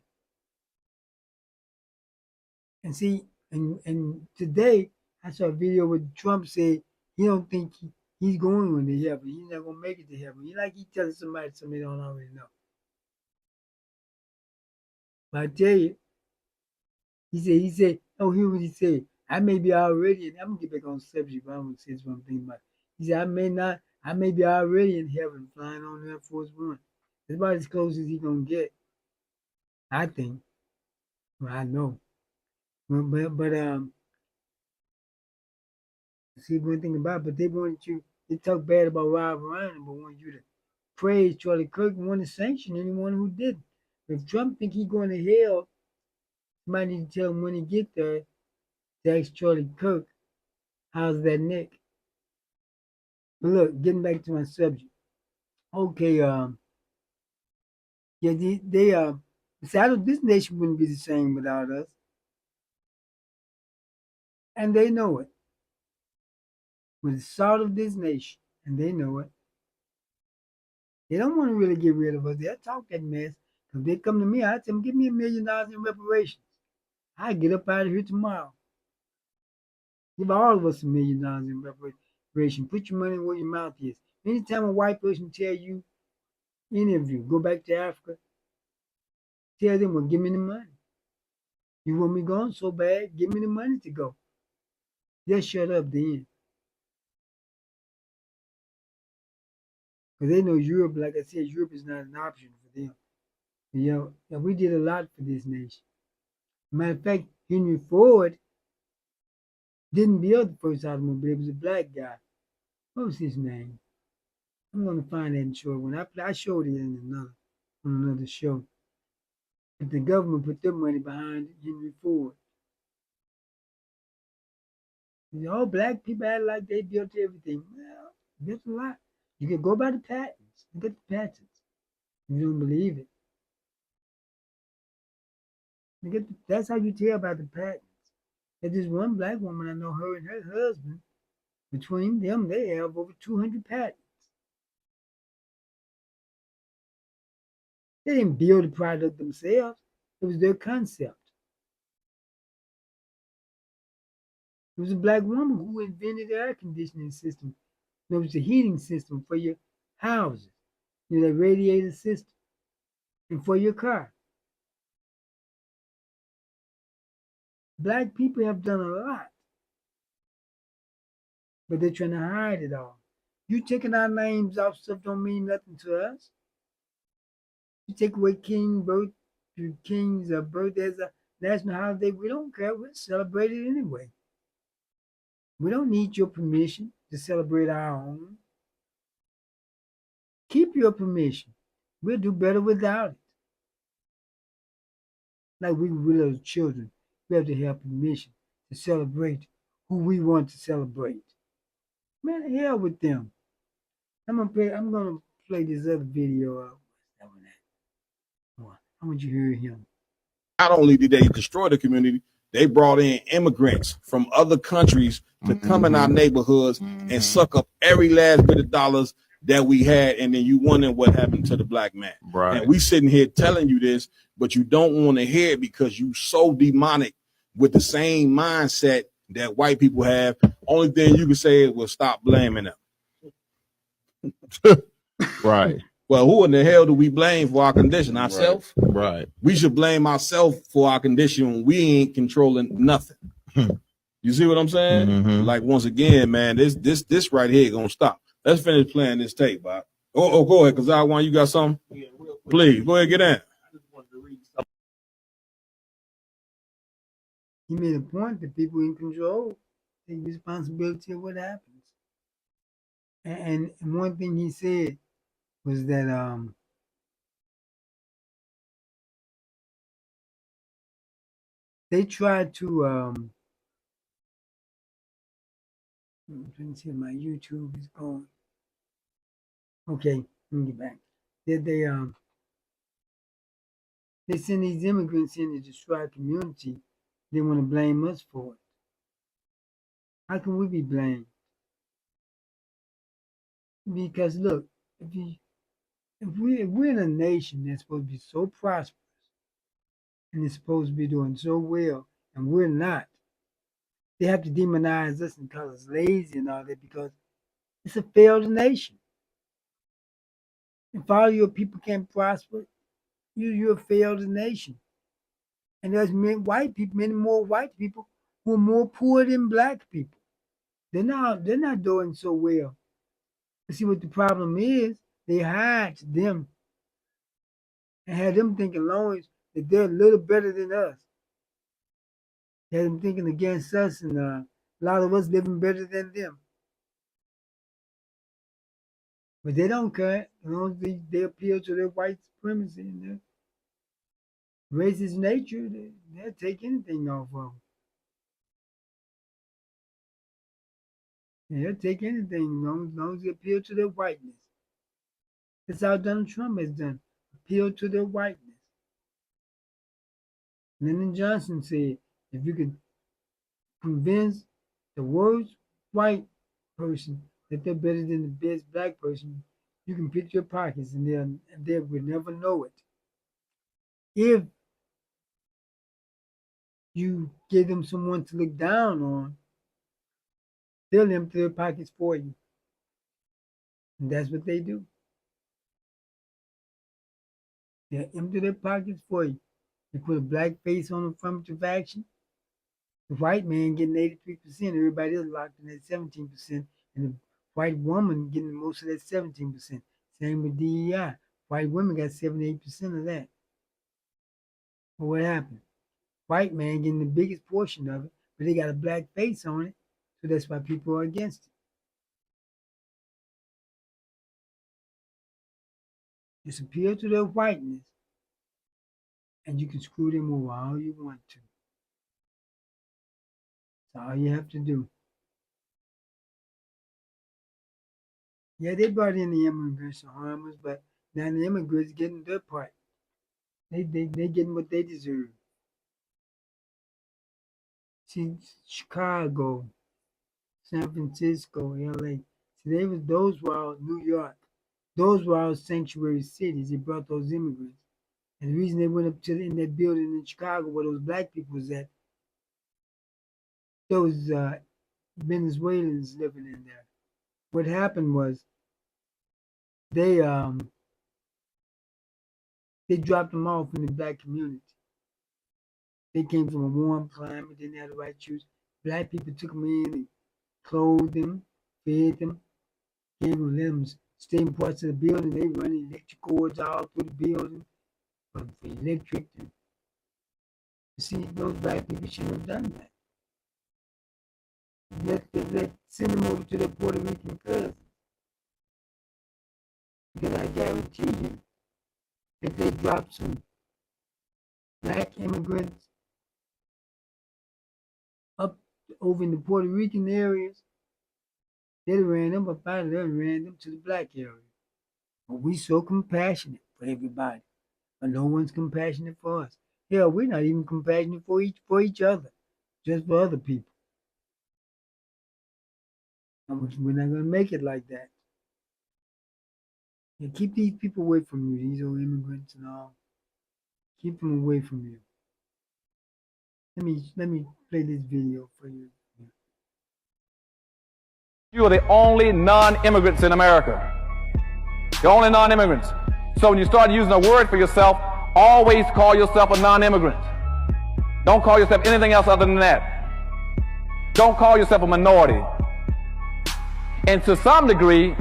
And see, and today I saw a video where Trump said he don't think he's going to heaven. He's not going to make it to heaven. He telling somebody something they don't already know. But I tell you, he said, oh, hear what he said. I may be already, and I'm going to get back on subject, but I'm going to say what I'm thinking about. He said, I may be already in heaven flying on Air Force One. That's about as close as he's going to get, I think. Well, I know. But see one thing about it, but they wanted you, they talk bad about Rob Ryan, but want you to praise Charlie Kirk and want to sanction anyone who didn't. If Trump think he's going to hell, somebody need to tell him when he get there to ask Charlie Kirk, how's that neck? But look, getting back to my subject. Okay, yeah, they this nation wouldn't be the same without us. And they know it. We're the salt of this nation, and they know it. They don't want to really get rid of us. They'll talk that mess. If they come to me, I tell them, give me $1 million in reparations. I get up out of here tomorrow. Give all of us $1 million in reparations. Put your money where your mouth is. Anytime a white person tell you, any of you, go back to Africa, tell them, well, give me the money. You want me gone so bad, give me the money to go. Just shut up then. Because they know Europe, like I said, Europe is not an option for them. You know, we did a lot for this nation. Matter of fact, Henry Ford didn't build the first automobile. It was a black guy. What was his name? I'm going to find that and show it. When I showed it on another show. But the government put their money behind Henry Ford. All black people act like they built everything. Well, built a lot. You can go by the patents. Look at the patents. You don't believe it. That's how you tell about the patents. There's this one black woman I know, her and her husband, between them, they have over 200 patents. They didn't build the product themselves. It was their concept. It was a black woman who invented the air conditioning system. It was the heating system for your houses, you know, the radiator system, and for your car. Black people have done a lot, but they're trying to hide it all. You taking our names off stuff don't mean nothing to us. You take away King's birthday as a national holiday, we don't care. We'll celebrate it anyway. We don't need your permission to celebrate our own. Keep your permission. We'll do better without it. Like we little children, we have to have permission to celebrate who we want to celebrate. Man, hell with them. I'm gonna play this other video out. I want you to hear him. Not only did they destroy the community, they brought in immigrants from other countries to come in our neighborhoods and suck up every last bit of dollars that we had, and then you wondering what happened to the black man. Right. And we sitting here telling you this, but you don't want to hear it because you so demonic with the same mindset that white people have. Only thing you can say is, well, stop blaming them. Right. Well, who in the hell do we blame for our condition? Ourselves? Right. We should blame ourselves for our condition when we ain't controlling nothing. You see what I'm saying? Mhm. Like, once again, man, this right here gonna stop. Let's finish playing this tape, Bob. Oh, go ahead, because I want you got something? Please, go ahead, get in. He made a point that people in control take responsibility of what happens. And one thing he said was that they tried to I'm trying to see if my YouTube is going. Okay, let me get back. They send these immigrants in to destroy our community. They want to blame us for it. How can we be blamed? Because look, if we're in a nation that's supposed to be so prosperous and it's supposed to be doing so well, and we're not, they have to demonize us and call us lazy and all that because it's a failed nation. If all your people can't prosper, you're a failed nation. And there's many more white people who are more poor than black people. They're not doing so well. You see what the problem is? They hide them and had them thinking long as that they're a little better than us. They had them thinking against us, and a lot of us living better than them. But they don't care. You know, they appeal to their white supremacy and their racist nature. They'll take anything off of them. They'll take anything as long as they appeal to their whiteness. That's how Donald Trump has done. Appeal to their whiteness. Lyndon Johnson said, if you could convince the worst white person that they're better than the best black person, you can pick your pockets and they will never know it. If you give them someone to look down on, they'll empty their pockets for you. And that's what they do. They'll empty their pockets for you. They put a black face on affirmative action. The white man getting 83%, everybody else locked in at 17%, and the white woman getting most of that 17%. Same with DEI. White women got 78% of that. But what happened? White man getting the biggest portion of it, but they got a black face on it, so that's why people are against it. Just appeal to their whiteness, and you can screw them over all you want to. That's all you have to do. Yeah, they brought in the immigrants to harm us, but now the immigrants getting their part. They getting what they deserve. See, Chicago, San Francisco, LA. See, those were all New York. Those were all sanctuary cities. They brought those immigrants. And the reason they went up to in that building in Chicago where those black people was at, those Venezuelans living in there. What happened was they dropped them off in the black community. They came from a warm climate, didn't have the right shoes. Black people took them in and clothed them, fed them, gave them limbs. Stay in parts of the building. They run electric cords all through the building for electric. You see, those black people shouldn't have done that. Let's send them over to their Puerto Rican cousins. Because I guarantee you, if they drop some black immigrants up over in the Puerto Rican areas, they'd have ran them up out of there and ran them to the black area. But we so compassionate for everybody, but no one's compassionate for us. Hell, we're not even compassionate for each other. just for other people. We're not going to make it like that. Yeah, keep these people away from you, these old immigrants and all. Keep them away from you. Let me play this video for you. You are the only non-immigrants in America. The only non-immigrants. So when you start using a word for yourself, always call yourself a non-immigrant. Don't call yourself anything else other than that. Don't call yourself a minority. And to some degree,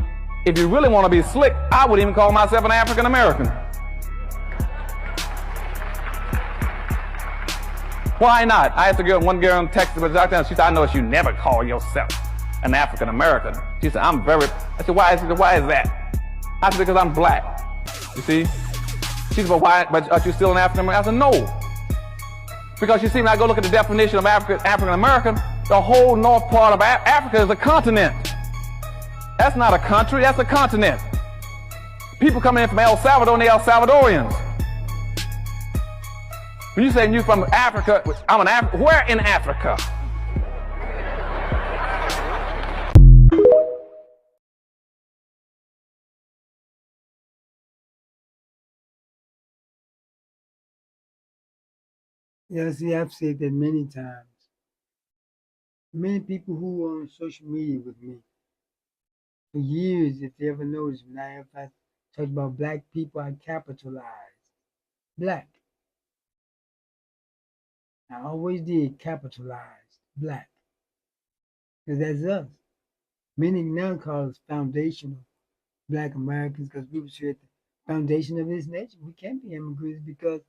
if you really want to be slick, I would even call myself an African American. Why not? I asked one girl in Texas, she said, I noticed you never call yourself an African American. She said, I said, why is that? I said, because I'm black. You see? She said, but are you still an African American? I said, no. Because you see, when I go look at the definition of African American, the whole north part of Africa is a continent. That's not a country, that's a continent. People coming in from El Salvador and they're El Salvadorians. When you say you're from Africa, I'm an African. Where in Africa? Yeah, see, I've said that many times. Many people who are on social media with me for years, if they ever noticed, when I talk about black people, I capitalize black. I always did capitalize black, because that's us. Many now call us foundational black Americans because we was here at the foundation of this nation. We can't be immigrants because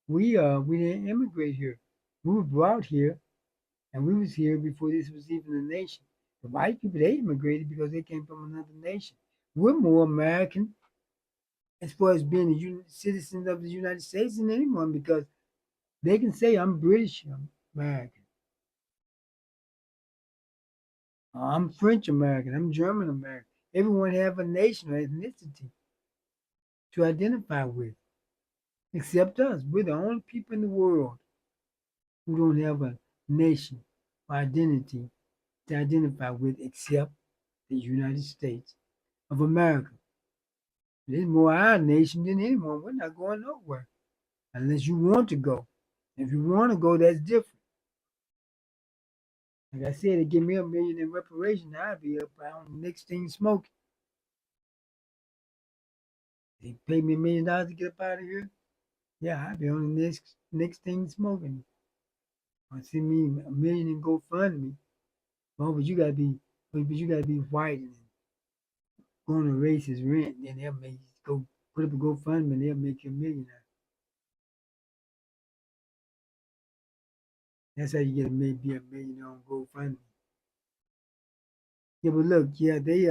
we didn't immigrate here. We were brought here, and we was here before this was even a nation. The white people, they immigrated because they came from another nation. We're more American as far as being a citizen of the United States than anyone, because they can say, I'm British American. I'm French American. I'm German American. Everyone have a nation or ethnicity to identify with, except us. We're the only people in the world who don't have a nation or identity to identify with, except the United States of America. There's more our nation than anyone. We're not going nowhere unless you want to go. If you want to go, that's different. Like I said, they give me $1 million in reparations, I'll be up on the next thing smoking. They pay me $1 million to get up out of here. Yeah, I'll be on the next thing smoking. Or see me $1 million in GoFundMe. Well, but you gotta be white and go on a racist rent, then they'll make you go put up a GoFundMe and they'll make you $1 million. That's how you get maybe $1 million on GoFundMe. Yeah, but look, yeah, they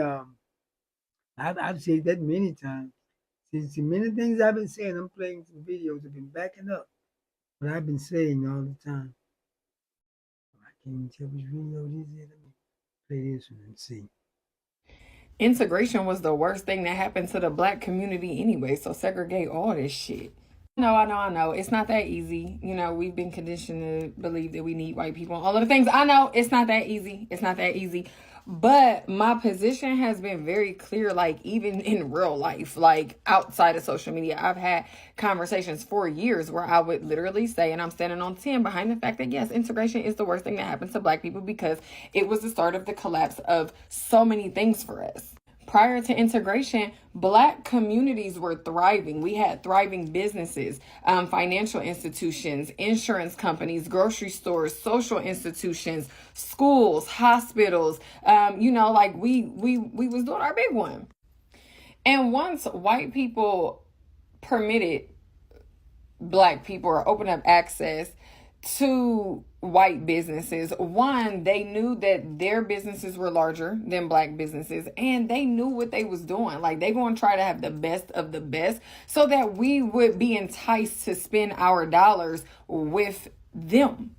I've said that many times. See, many things I've been saying, I'm playing some videos have been backing up what I've been saying all the time. I can't even tell which video this is. Let me play this one and see. Integration was the worst thing that happened to the black community anyway, so segregate all this shit. I know. It's not that easy. You know, we've been conditioned to believe that we need white people and all of the things. I know it's not that easy. But my position has been very clear, like even in real life, like outside of social media. I've had conversations for years where I would literally say, and I'm standing on 10 behind the fact that yes, integration is the worst thing that happens to black people because it was the start of the collapse of so many things for us. Prior to integration, black communities were thriving. We had thriving businesses, financial institutions, insurance companies, grocery stores, social institutions, schools, hospitals. Like we was doing our big one. And once white people permitted black people or opened up access to white businesses, one, they knew that their businesses were larger than black businesses and they knew what they was doing. Like they going to try to have the best of the best so that we would be enticed to spend our dollars with them.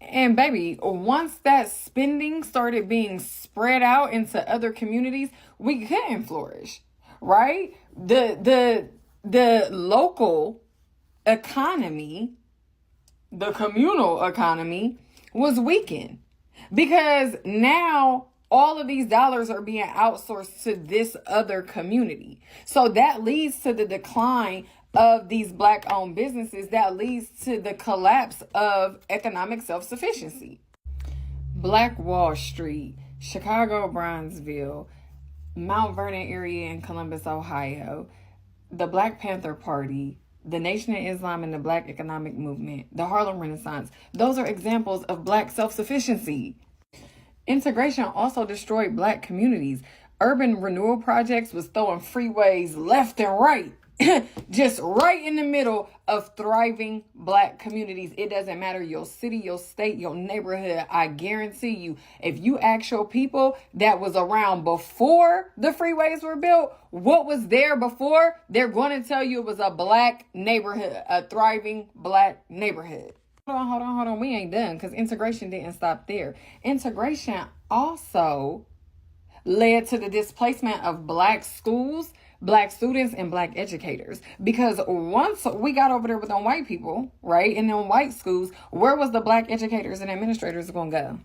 And baby, once that spending started being spread out into other communities, we couldn't flourish, right? The local economy the communal economy was weakened because now all of these dollars are being outsourced to this other community. So that leads to the decline of these Black-owned businesses. That leads to the collapse of economic self-sufficiency. Black Wall Street, Chicago, Bronzeville, Mount Vernon area in Columbus, Ohio, the Black Panther Party, the Nation of Islam and the Black Economic Movement, the Harlem Renaissance. Those are examples of Black self-sufficiency. Integration also destroyed Black communities. Urban renewal projects was throwing freeways left and right, just right in the middle of thriving Black communities. It doesn't matter your city, your state, your neighborhood. I guarantee you, if you ask your people that was around before the freeways were built, what was there before, they're going to tell you it was a Black neighborhood, a thriving Black neighborhood. Hold on. We ain't done, because integration didn't stop there. Integration also led to the displacement of Black schools, Black students, and Black educators. Because once we got over there with them white people, right, in them white schools, where was the Black educators and administrators going to go?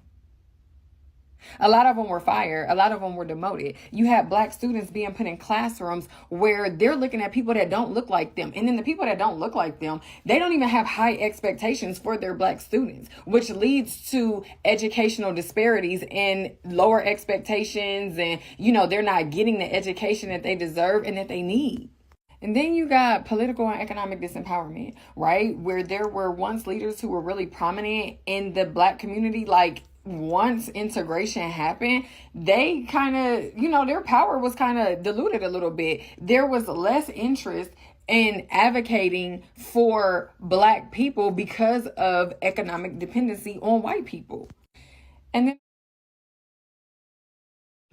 A lot of them were fired. A lot of them were demoted. You had Black students being put in classrooms where they're looking at people that don't look like them. And then the people that don't look like them, they don't even have high expectations for their Black students, which leads to educational disparities and lower expectations. And, they're not getting the education that they deserve and that they need. And then you got political and economic disempowerment, right? Where there were once leaders who were really prominent in the Black community, like, once integration happened, they kind of, their power was kind of diluted a little bit. There was less interest in advocating for Black people because of economic dependency on white people. And then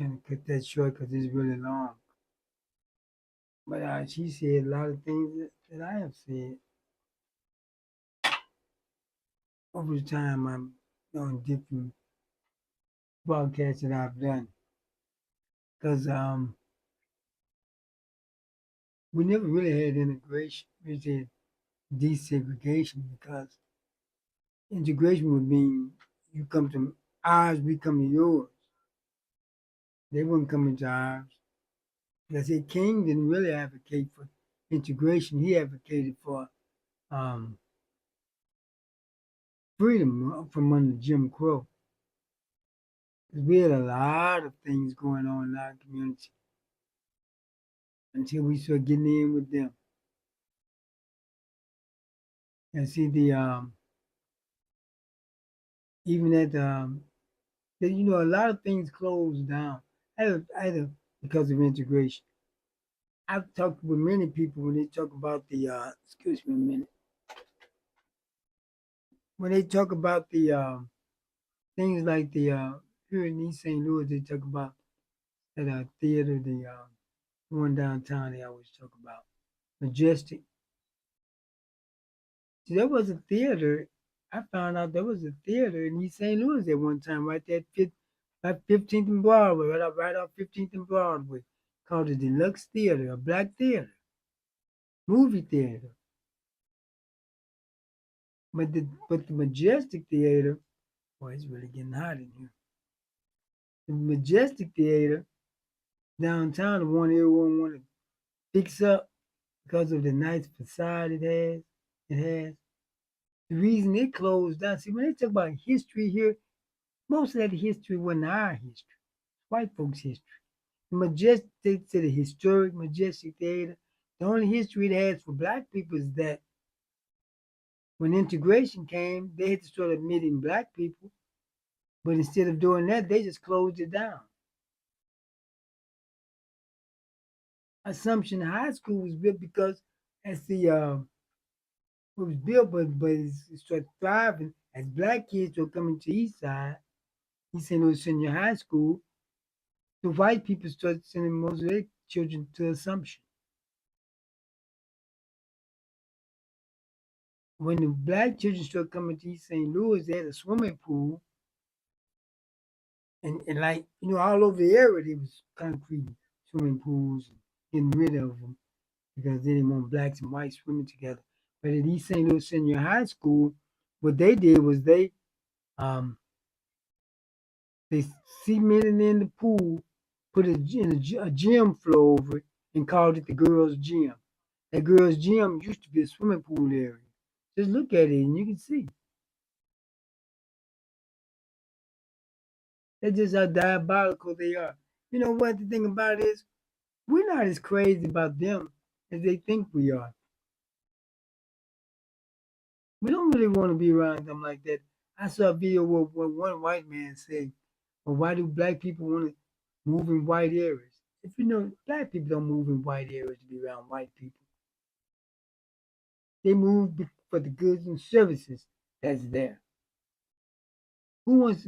Can cut that short because it's really long. But she said a lot of things that I have said. Over the time, I'm on different broadcasts that I've done. Because we never really had integration. We said desegregation, because integration would mean you come to ours, we come to yours. They wouldn't come into ours. Like I said, King didn't really advocate for integration. He advocated for freedom from under Jim Crow. We had a lot of things going on in our community until we started getting in with them. And see, even at a lot of things closed down either because of integration. I've talked with many people when they talk about the excuse me a minute. When they talk about the things like the here in East St. Louis, they talk about at theater, the one downtown they always talk about, Majestic. See, there was a theater. I found out there was a theater in East St. Louis at one time, right there at 15th and Broadway, right off 15th and Broadway, called the Deluxe Theater, a Black theater, movie theater. But the Majestic Theater, boy, it's really getting hot in here. The Majestic Theater downtown, the one everyone want to fix up because of the nice facade it has. The reason it closed down, see, when they talk about history here, most of that history wasn't our history, white folks' history. The Majestic, to the historic Majestic Theater, the only history it has for Black people is that when integration came, they had to start admitting Black people, but instead of doing that, they just closed it down. Assumption High School was built because as it was built, but it started thriving as Black kids were coming to East Side, East St. Louis Senior High School. The white people started sending most of their children to Assumption. When the Black children started coming to East St. Louis, they had a swimming pool, and like all over the area, there was concrete swimming pools. Getting rid of them because they didn't want Blacks and whites swimming together. But at East St. Louis Senior High School, What they did was um they cemented in the pool, put a gym floor over it, and called it the girls' gym. That girls' gym used to be a swimming pool area. Just look at it and you can see. That's just how diabolical they are. You know what the thing about it is? We're not as crazy about them as they think we are. We don't really want to be around them like that. I saw a video where one white man said, well, why do black people want to move in white areas? If you know, black people don't move in white areas to be around white people. They move for the goods and services that's there. Who wants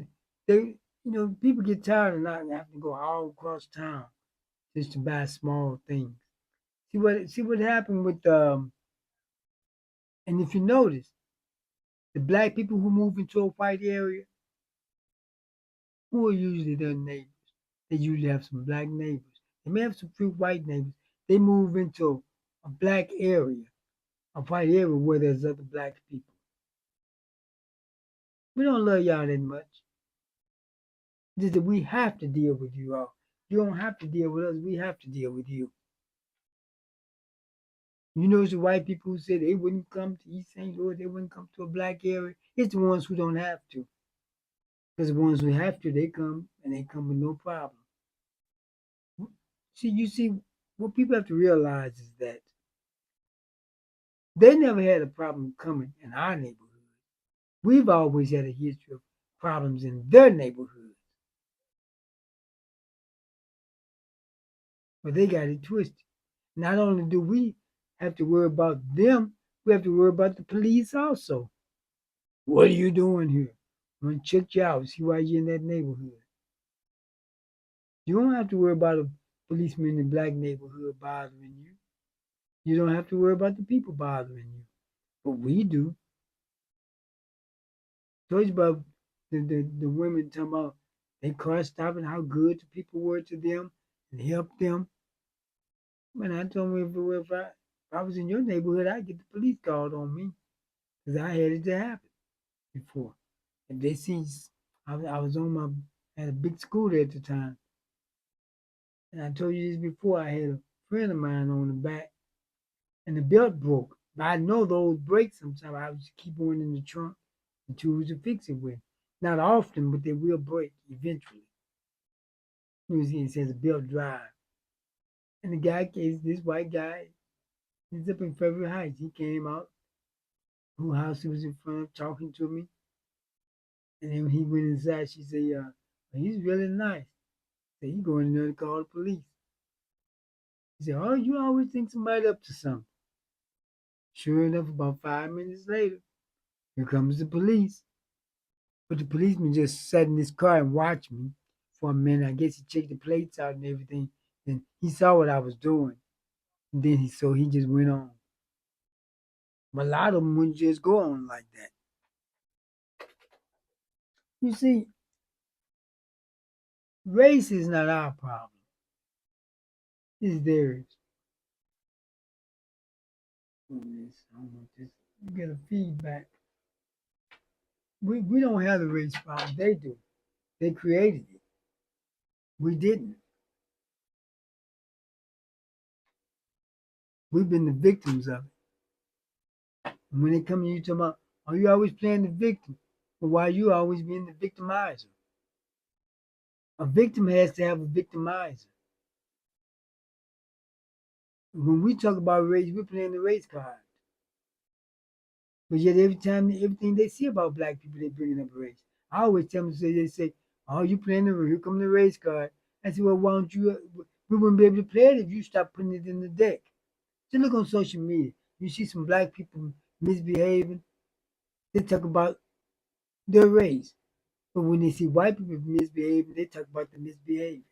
to, people get tired of not having to go all across town just to buy small things. See what happened with and if you notice, the black people who move into a white area, who are usually their neighbors? They usually have some black neighbors. They may have some few white neighbors. They move into a black area, a white area where there's other black people. We don't love y'all that much. Just that we have to deal with you all. You don't have to deal with us. We have to deal with you. You know, the white people who say they wouldn't come to East St. Louis, they wouldn't come to a black area. It's the ones who don't have to. Because the ones who have to, they come, and they come with no problem. See, what people have to realize is that they never had a problem coming in our neighborhood. We've always had a history of problems in their neighborhood. But they got it twisted. Not only do we have to worry about them, we have to worry about the police also. What are you doing here? I'm going to check you out, see why you're in that neighborhood. You don't have to worry about a policeman in the black neighborhood bothering you. You don't have to worry about the people bothering you. But we do. Told you about the women talking about they car stopping, how good the people were to them and helped them. Man, I told them if I was in your neighborhood, I'd get the police called on me because I had it to happen before. If they see, I was had a big school there at the time. And I told you this before, I had a friend of mine on the back and the belt broke. But I know those break sometimes. I would just keep one in the trunk and tools to fix it with. Not often, but they will break eventually. It says a belt drive. And the guy, this white guy, he's up in Federal Heights. He came out, whose house he was in front of, talking to me. And then when he went inside, she said, he's really nice. So he going in there to call the police. He said, oh, you always think somebody up to something. Sure enough, about 5 minutes later, here comes the police. But the policeman just sat in his car and watched me for a minute. I guess he checked the plates out and everything. And he saw what I was doing. And then he just went on. But a lot of them wouldn't just go on like that. You see, race is not our problem. It's theirs. You get a feedback. We don't have the race problem. They do. They created it. We didn't. We've been the victims of it. And when they come to you talking about, are you always playing the victim? Well, why are you always being the victimizer? A victim has to have a victimizer. When we talk about race, we're playing the race card. But yet everything they see about black people, they bring up race. I always tell them, they say, oh, you playing here come the race card. I say, well, why don't you, we wouldn't be able to play it if you stop putting it in the deck. Just look on social media. You see some black people misbehaving. They talk about their race. But when they see white people misbehaving, they talk about the misbehavior.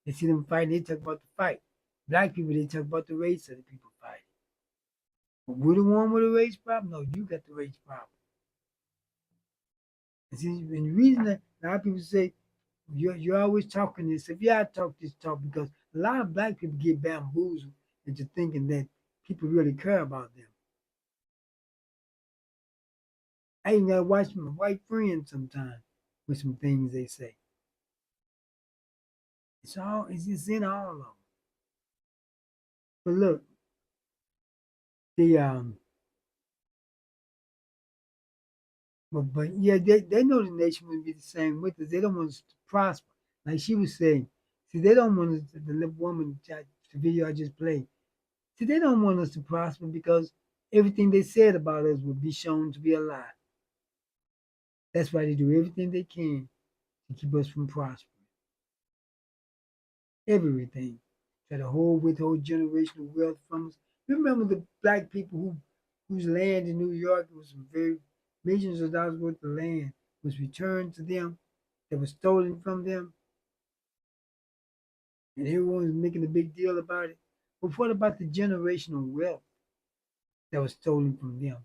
They see them fighting, they talk about the fight. Black people, they talk about the race of the people fighting. But we're the one with a race problem? No, you got the race problem. And see, and the reason that a lot of people say, you're always talking this, if I talk this talk, because a lot of black people get bamboozled into thinking that people really care about them. I even gotta watch my white friends sometimes with some things they say. It's just in all of them. But look, the but yeah, they know the nation would be the same with us. They don't want us to prosper. Like she was saying, see, they don't want us the woman, the video I just played. See, they don't want us to prosper because everything they said about us would be shown to be a lie. That's why they do everything they can to keep us from prospering. Everything. Try to withhold generational wealth from us. You remember the black people whose land in New York was very millions of dollars worth of land was returned to them, that was stolen from them, and everyone was making a big deal about it. But what about the generational wealth that was stolen from them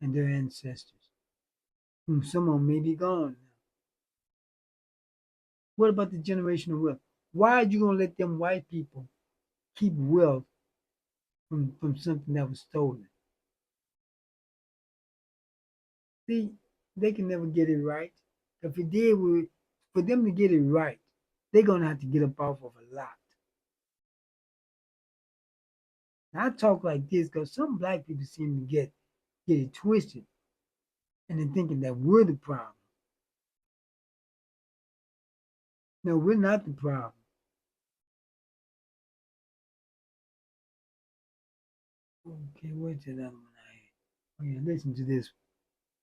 and their ancestors, whom some of them may be gone now? What about the generational wealth? Why are you going to let them white people keep wealth from something that was stolen? See, they can never get it right. If it did, for them to get it right, they're going to have to get up off of a lot. Now, I talk like this because some black people seem to get it twisted and then thinking that we're the problem. No, we're not the problem. Okay, what's that other one I had? Oh yeah, listen to this.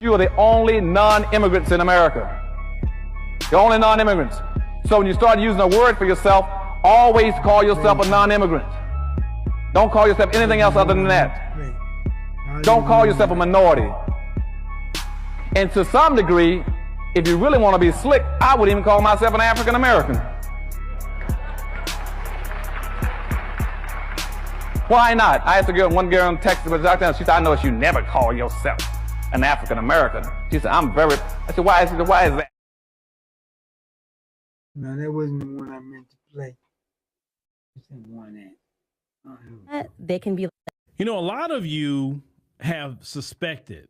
You are the only non-immigrants in America. The only non-immigrants. So when you start using a word for yourself, always call yourself a non-immigrant. Don't call yourself anything else other than that. Don't call yourself a minority. And to some degree, if you really want to be slick, I would even call myself an African American. Why not? I asked one girl in Texas, she said, I noticed you never call yourself an African American. She said, I said, why is that? No, that wasn't the one I meant to play. It's that one that. They can be. You know, a lot of you have suspected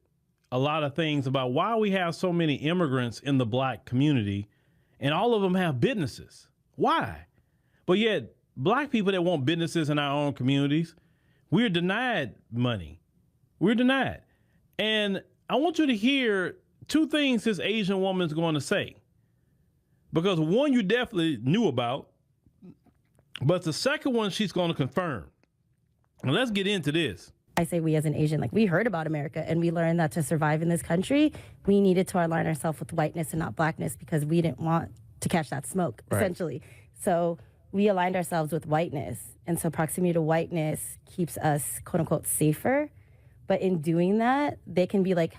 a lot of things about why we have so many immigrants in the black community, and all of them have businesses. Why? But yet, black people that want businesses in our own communities, we're denied money. We're denied. And I want you to hear two things this Asian woman's going to say. Because one you definitely knew about, but the second one she's going to confirm. Now let's get into this. I say we as an Asian, like we heard about America and we learned that to survive in this country, we needed to align ourselves with whiteness and not blackness because we didn't want to catch that smoke, essentially. So we aligned ourselves with whiteness. And so proximity to whiteness keeps us, quote unquote, safer. But in doing that, they can be like,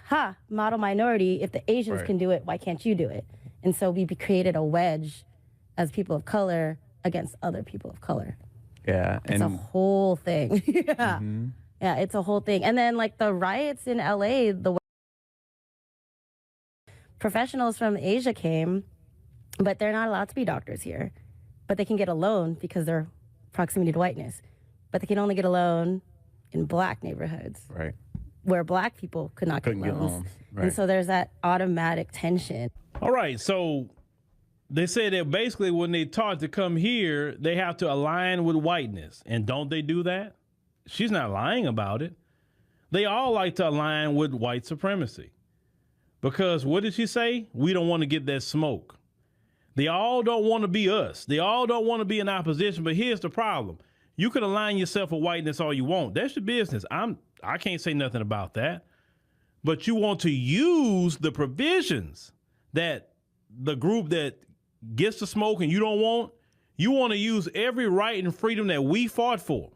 model minority, if the Asians can do it, why can't you do it? And so we created a wedge as people of color against other people of color. Yeah. It's a whole thing. Yeah. Yeah, it's a whole thing. And then like the riots in LA, the professionals from Asia came, but they're not allowed to be doctors here. But they can get a loan because they're proximity to whiteness. But they can only get a loan in black neighborhoods. Right. Where black people couldn't get loans. And so there's that automatic tension. All right, so they say that basically when they taught to come here, they have to align with whiteness. And don't they do that? She's not lying about it. They all like to align with white supremacy. Because what did she say? We don't want to get that smoke. They all don't want to be us. They all don't want to be in opposition. But here's the problem. You can align yourself with whiteness all you want. That's your business. I can't say nothing about that. But you want to use the provisions that the group that gets the smoke and you don't want, you want to use every right and freedom that we fought for.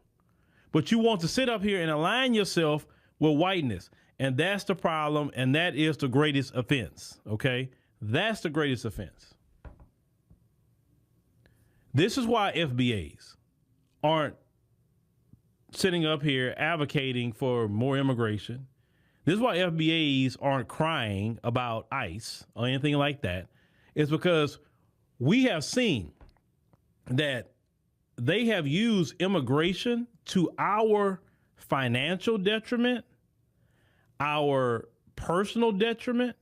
But you want to sit up here and align yourself with whiteness. And that's the problem. And that is the greatest offense. Okay? That's the greatest offense. This is why FBAs aren't sitting up here advocating for more immigration. This is why FBAs aren't crying about ICE or anything like that. It's because we have seen that they have used immigration to our financial detriment, our personal detriment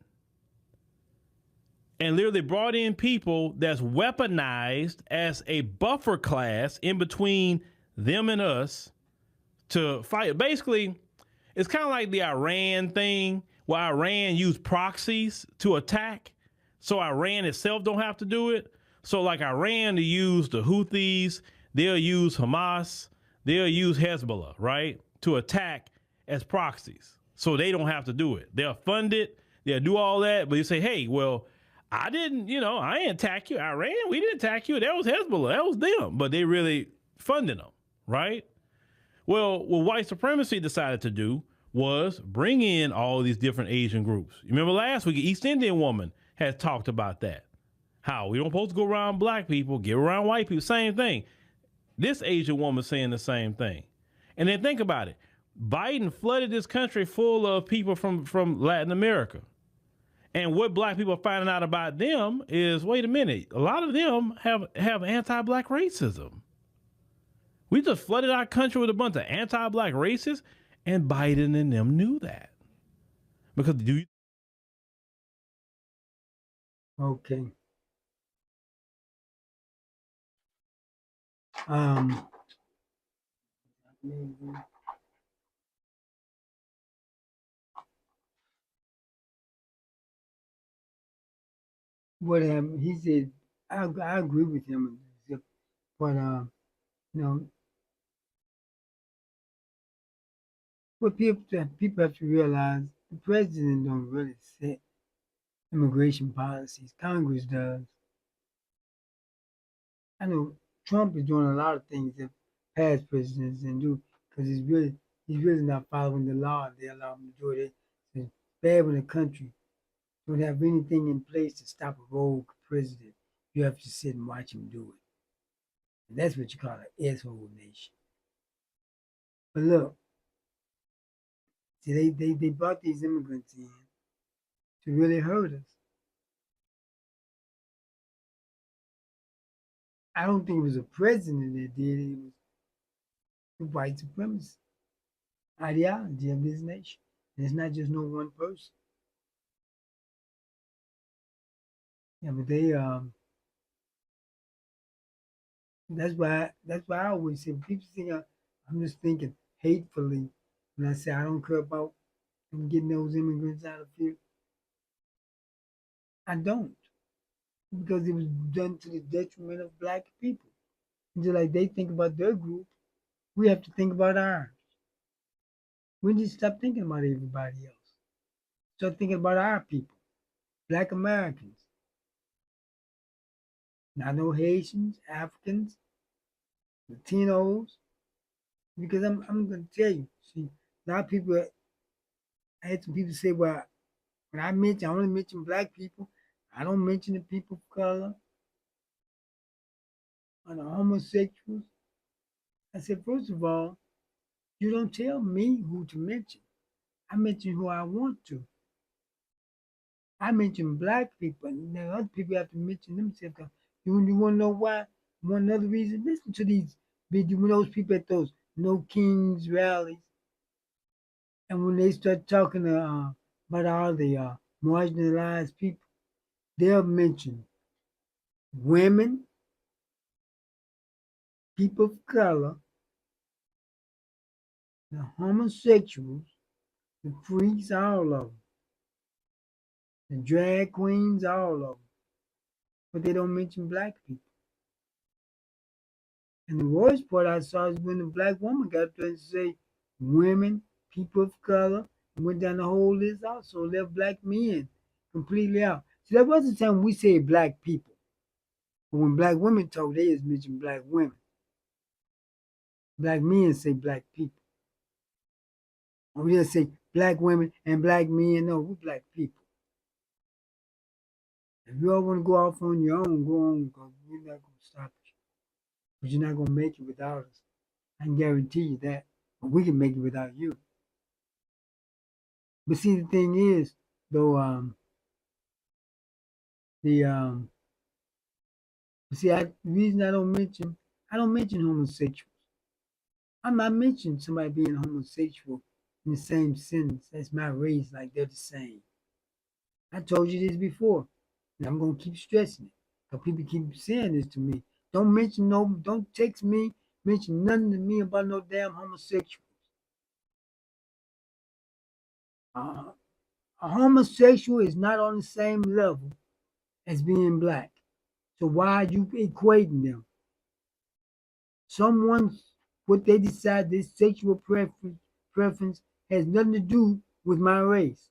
and literally brought in people that's weaponized as a buffer class in between them and us to fight. Basically, it's kind of like the Iran thing where Iran used proxies to attack so Iran itself don't have to do it. So like Iran to use the Houthis, they'll use Hamas, they'll use Hezbollah, right, to attack as proxies so they don't have to do it. They'll fund it, they'll do all that, but you say, hey, well, I didn't attack you. Iran, we didn't attack you. That was Hezbollah. That was them. But they really funded them, right? Well, what white supremacy decided to do was bring in all these different Asian groups. You remember last week, an East Indian woman had talked about that. How we don't supposed to go around black people, get around white people. Same thing. This Asian woman saying the same thing. And then think about it. Biden flooded this country full of people from Latin America. And what black people are finding out about them is, wait a minute, a lot of them have anti-black racism. We just flooded our country with a bunch of anti-black racists, and Biden and them knew that. Because Okay. What happened? He said, I agree with him, but you know, what people have to realize, the president don't really set immigration policies. Congress does. I know Trump is doing a lot of things that past presidents didn't do because he's really not following the law. They allow him to do it. It's bad when the country don't have anything in place to stop a rogue president. You have to sit and watch him do it. And that's what you call an asshole nation. But look, see, they brought these immigrants in to really hurt us. I don't think it was a president that did it. It was the white supremacy ideology of this nation. And it's not just no one person. Yeah, but they that's why I always say, people think I'm just thinking hatefully when I say I don't care about them getting those immigrants out of here. I don't. Because it was done to the detriment of black people. And just like they think about their group, we have to think about ours. We need to stop thinking about everybody else. Start thinking about our people, black Americans. Not no Haitians, Africans, Latinos. Because I'm going to tell you, see, a lot of people, I had some people say, well, when I only mention black people. I don't mention the people of color or the homosexuals. I said, first of all, you don't tell me who to mention. I mention who I want to. I mention black people, and then other people have to mention themselves. You want to know why? One other reason? Listen to those people at those No Kings rallies. And when they start talking about all the marginalized people, they'll mention women, people of color, the homosexuals, the freaks, all of them, the drag queens, all of them. But they don't mention black people. And the worst part I saw is when the black woman got up there and say women, people of color, and went down the whole list also, left black men completely out. See, that wasn't the time we say black people. But when black women talk, they just mention black women. Black men say black people. Or we just say black women and black men. No, we're black people. If you all want to go off on your own, go on, because we're not going to stop you. But you're not going to make it without us. I can guarantee you that. But we can make it without you. But see, the thing is, though, the reason I don't mention homosexuals. I'm not mentioning somebody being homosexual in the same sentence as my race, like they're the same. I told you this before, and I'm gonna keep stressing it. Because people keep saying this to me. Don't text me, mention nothing to me about no damn homosexuals. A homosexual is not on the same level as being black. So why are you equating them? What they decide, their sexual preference has nothing to do with my race.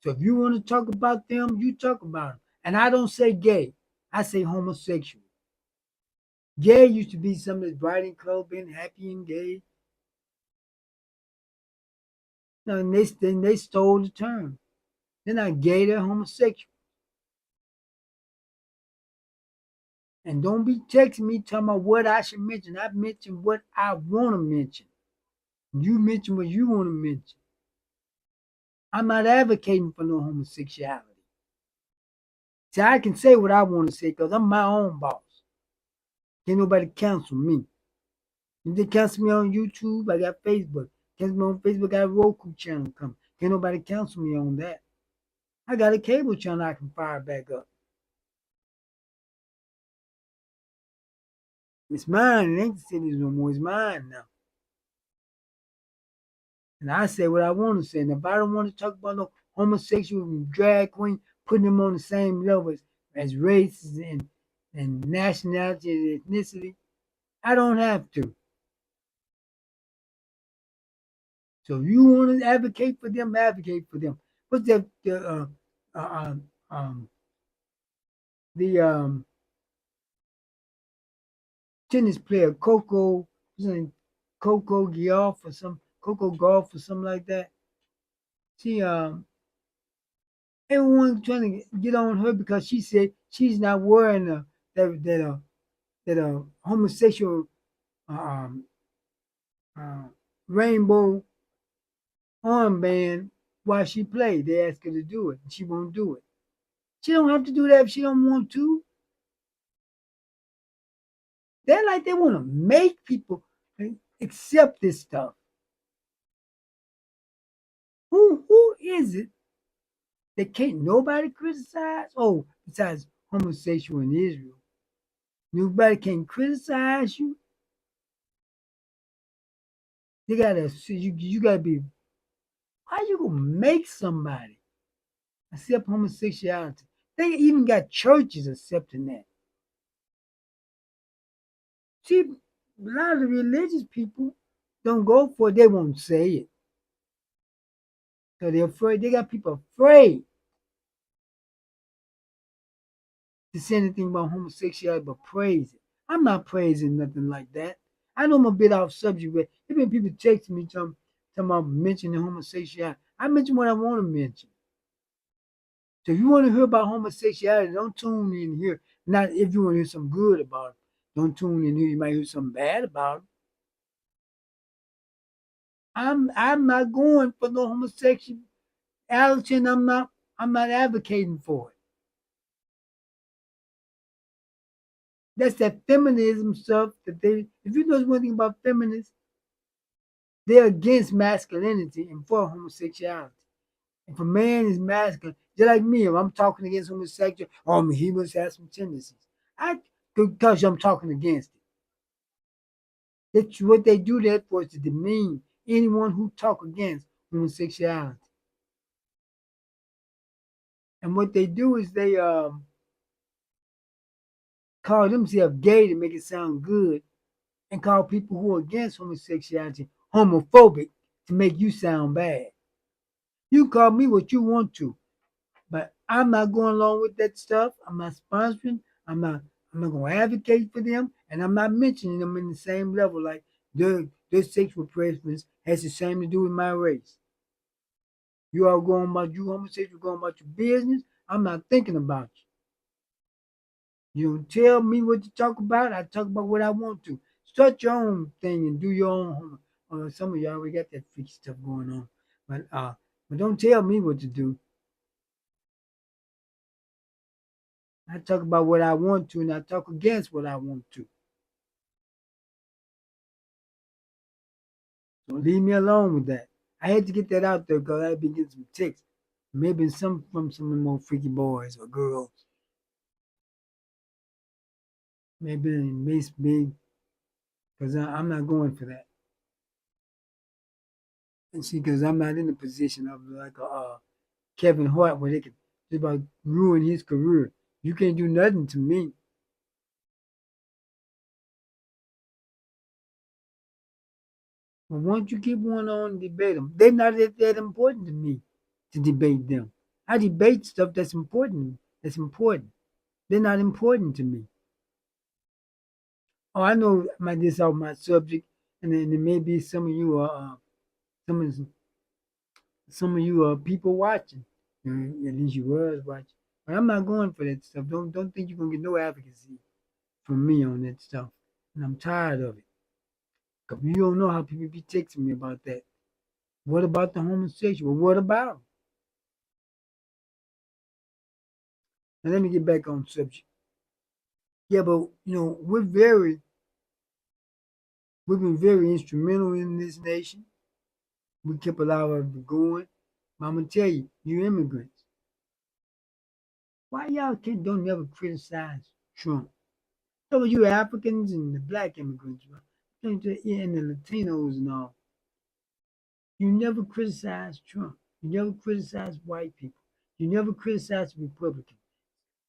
So if you want to talk about them, you talk about them. And I don't say gay, I say homosexual. Gay used to be something that's bright and color, being happy and gay. No, and they stole the term. They're not gay, they're homosexual. And don't be texting me talking about what I should mention. I mentioned what I want to mention. You mention what you want to mention. I'm not advocating for no homosexuality. See, I can say what I want to say because I'm my own boss. Can't nobody cancel me. If they cancel me on YouTube, I got Facebook. Cancel me on Facebook, I got a Roku channel coming. Can't nobody cancel me on that. I got a cable channel I can fire back up. It's mine. It ain't the city's no more. It's mine now. And I say what I want to say. And if I don't want to talk about no homosexual and drag queen, putting them on the same level as races and nationality and ethnicity, I don't have to. So if you want to advocate for them, advocate for them. What's that? The tennis player Coco Gauff or something like that. She everyone trying to get on her because she said she's not wearing that homosexual rainbow armband while she played. They asked her to do it, and she won't do it. She don't have to do that if she don't want to. They're like they want to make people accept this stuff. Who is it that can't nobody criticize? Oh, besides homosexual in Israel. Nobody can criticize you. You gotta be. How you gonna make somebody accept homosexuality? They even got churches accepting that. See, a lot of the religious people don't go for it. They won't say it. So they're afraid. They got people afraid to say anything about homosexuality but praise it. I'm not praising nothing like that. I know I'm a bit off subject, but even people texting me talking about mentioning homosexuality. I mention what I want to mention. So if you want to hear about homosexuality, don't tune in here. Not if you want to hear something good about it. Don't tune in here. You might hear something bad about it. I'm not going for no homosexuality, and I'm not advocating for it. That's that feminism stuff that if you know one thing about feminists, they're against masculinity and for homosexuality. If a man is masculine, just like me, if I'm talking against homosexual, he must have some tendencies. Because I'm talking against it. That's what they do that for, is to demean anyone who talk against homosexuality. And what they do is they call themselves gay to make it sound good, and call people who are against homosexuality homophobic to make you sound bad. You call me what you want to, but I'm not going along with that stuff. I'm not sponsoring. I'm not going to advocate for them, and I'm not mentioning them in the same level like their sexual preference has the same to do with my race. You all going about you homosexual, going about your business. I'm not thinking about you. You don't tell me what to talk about. I talk about what I want to. Start your own thing and do your own. Some of y'all already got that freaky stuff going on, but don't tell me what to do. I talk about what I want to, and I talk against what I want to. So leave me alone with that. I had to get that out there because I've been getting some texts. Maybe some from some of the more freaky boys or girls. Maybe it makes me, because I'm not going for that. And see, because I'm not in the position of like a Kevin Hart where they can just about ruin his career. You can't do nothing to me. But once you keep one on and debate them, they're not that important to me to debate them. I debate stuff that's important. That's important. They're not important to me. Oh, I know this off my subject, and then there may be some of you are some of you are people watching. At least you was watching. But I'm not going for that stuff. Don't think you're gonna get no advocacy from me on that stuff. And I'm tired of it. Cause you don't know how people be texting me about that. What about the homosexual? What about them? Now let me get back on subject. Yeah, but we've been very instrumental in this nation. We kept a lot of it going. But I'm gonna tell you, you immigrants, why y'all don't never criticize Trump? So you Africans and the black immigrants, and the Latinos and all. You never criticize Trump. You never criticize white people. You never criticize Republicans.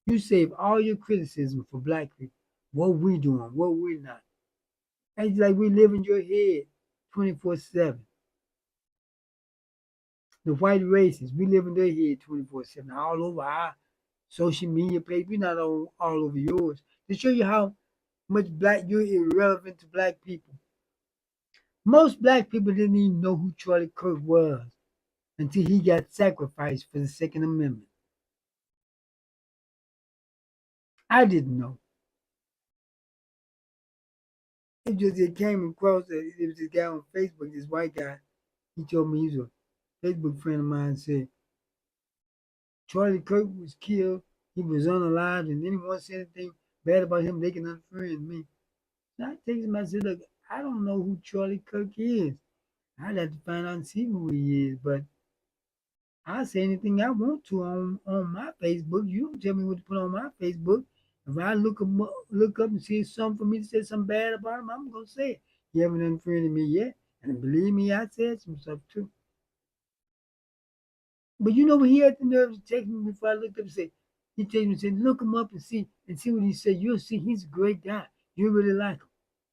You save all your criticism for black people. What we doing, what we're not. It's like we live in your head 24/7. The white races, we live in their head 24/7, all over our social media page. We're not all over yours. To show you how much you're irrelevant to black people. Most black people didn't even know who Charlie Kirk was until he got sacrificed for the Second Amendment. I didn't know. It came across, it was this guy on Facebook, this white guy. He told me, he's a Facebook friend of mine, said, Charlie Kirk was killed, he was unalive, and anyone said anything bad about him, they can unfriend me. So I texted him, I said, look, I don't know who Charlie Kirk is. I'd have to find out and see who he is, but I'll say anything I want to on my Facebook. You don't tell me what to put on my Facebook. If I look up and see something for me to say something bad about him, I'm going to say it. He haven't unfriended me yet, and believe me, I said some stuff too. But when he had the nerve to text me before I looked up and said, he texted me and said, look him up and see what he said. You'll see he's a great guy. You really like him.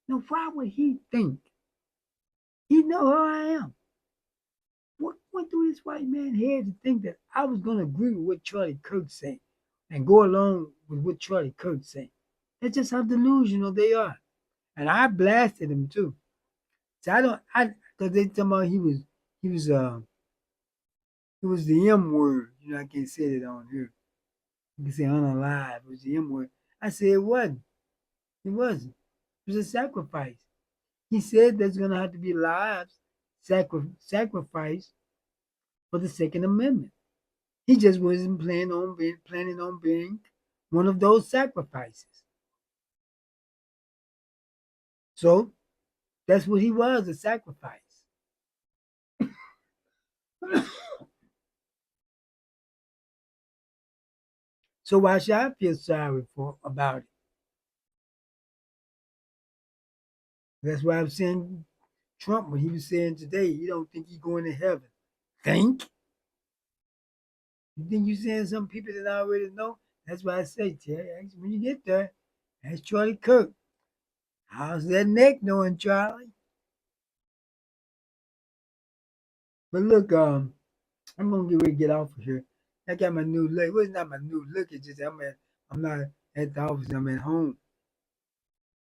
Now, why would he think? He know who I am. What went through this white man's head to think that I was going to agree with what Charlie Kirk said and go along with what Charlie Kirk said? That's just how delusional they are. And I blasted him too. So because they talking about he was the M word. I can't say that on here. You can say unalive. It was the M word. I said it wasn't. It wasn't. It was a sacrifice. He said there's going to have to be lives sacrificed for the Second Amendment. He just wasn't planning on being one of those sacrifices. So that's what he was, a sacrifice. So why should I feel sorry about it? That's why I'm saying Trump, when he was saying today, he don't think he's going to heaven. Think? You think you're saying some people that I already know? That's why I say, Terry, when you get there, ask Charlie Kirk. How's that neck doing, Charlie? But look, I'm gonna get ready to get off of here. I got my new look. Well, it's not my new look. It's just I'm not at the office. I'm at home.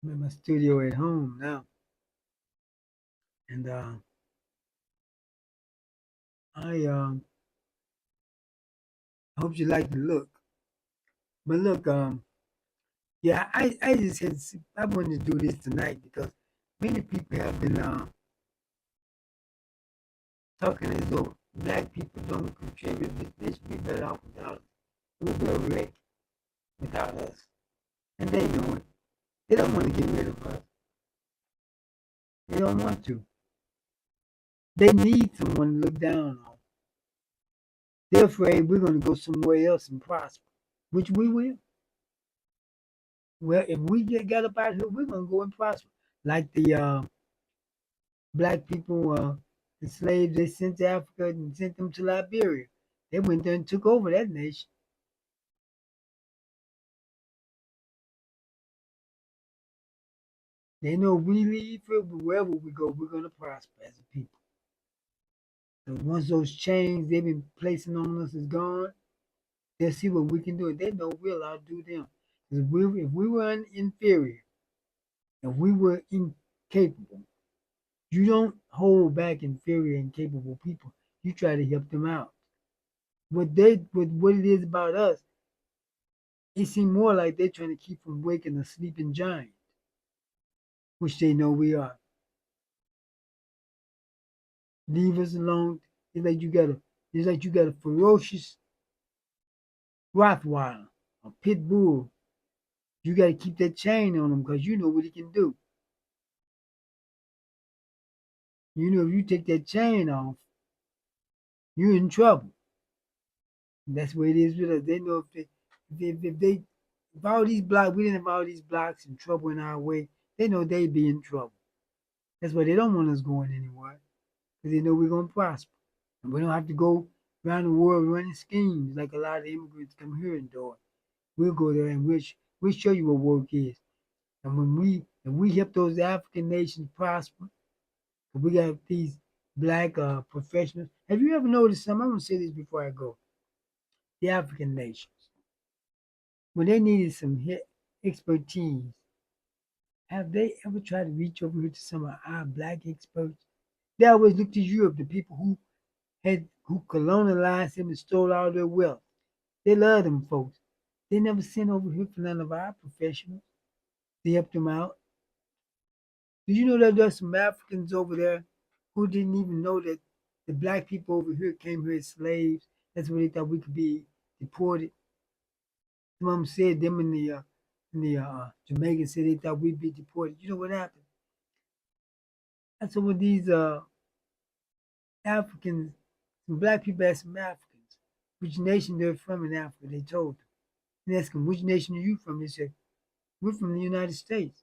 I'm in my studio at home now. And I hope you like the look. But look, yeah, I just I wanted to do this tonight because many people have been talking as though black people don't contribute. They should be better off without us. We'll be a wreck without us. And they know it. They don't want to get rid of us. They don't want to. They need someone to look down on. They're afraid we're going to go somewhere else and prosper, which we will. Well, if we got up out here, we're going to go and prosper. Like the black people, the slaves they sent to Africa and sent them to Liberia. They went there and took over that nation. They know we leave here, but wherever we go, we're going to prosper as a people. So once those chains they've been placing on us is gone, they'll see what we can do. And they know we'll outdo them. If we were inferior, if we were incapable, you don't hold back inferior and capable people. You try to help them out. What it is about us, it seems more like they're trying to keep from waking a sleeping giant, which they know we are. Leave us alone. It's like you got a ferocious Rottweiler, a pit bull. You got to keep that chain on him because you know what he can do. You know if you take that chain off, you're in trouble. And that's what it is with us. They know if all these blocks, we didn't have all these blocks and trouble in our way, they know they'd be in trouble. That's why they don't want us going anywhere, because they know we're going to prosper. And we don't have to go around the world running schemes like a lot of immigrants come here and do it. We'll go there and we'll show you what work is. And if we help those African nations prosper, we got these black professionals. Have you ever noticed something? I'm going to say this before I go. The African nations, when they needed some expertise, have they ever tried to reach over here to some of our black experts? They always look to Europe, the people who colonized them and stole all their wealth. They love them folks. They never sent over here for none of our professionals to help them out. Did you know that there's some Africans over there who didn't even know that the black people over here came here as slaves? That's why they thought we could be deported. Some of them said them in the Jamaicans said they thought we'd be deported. You know what happened? And so with these Africans, some black people asked some Africans which nation they're from in Africa. They told them. And asked them, which nation are you from? They said, we're from the United States.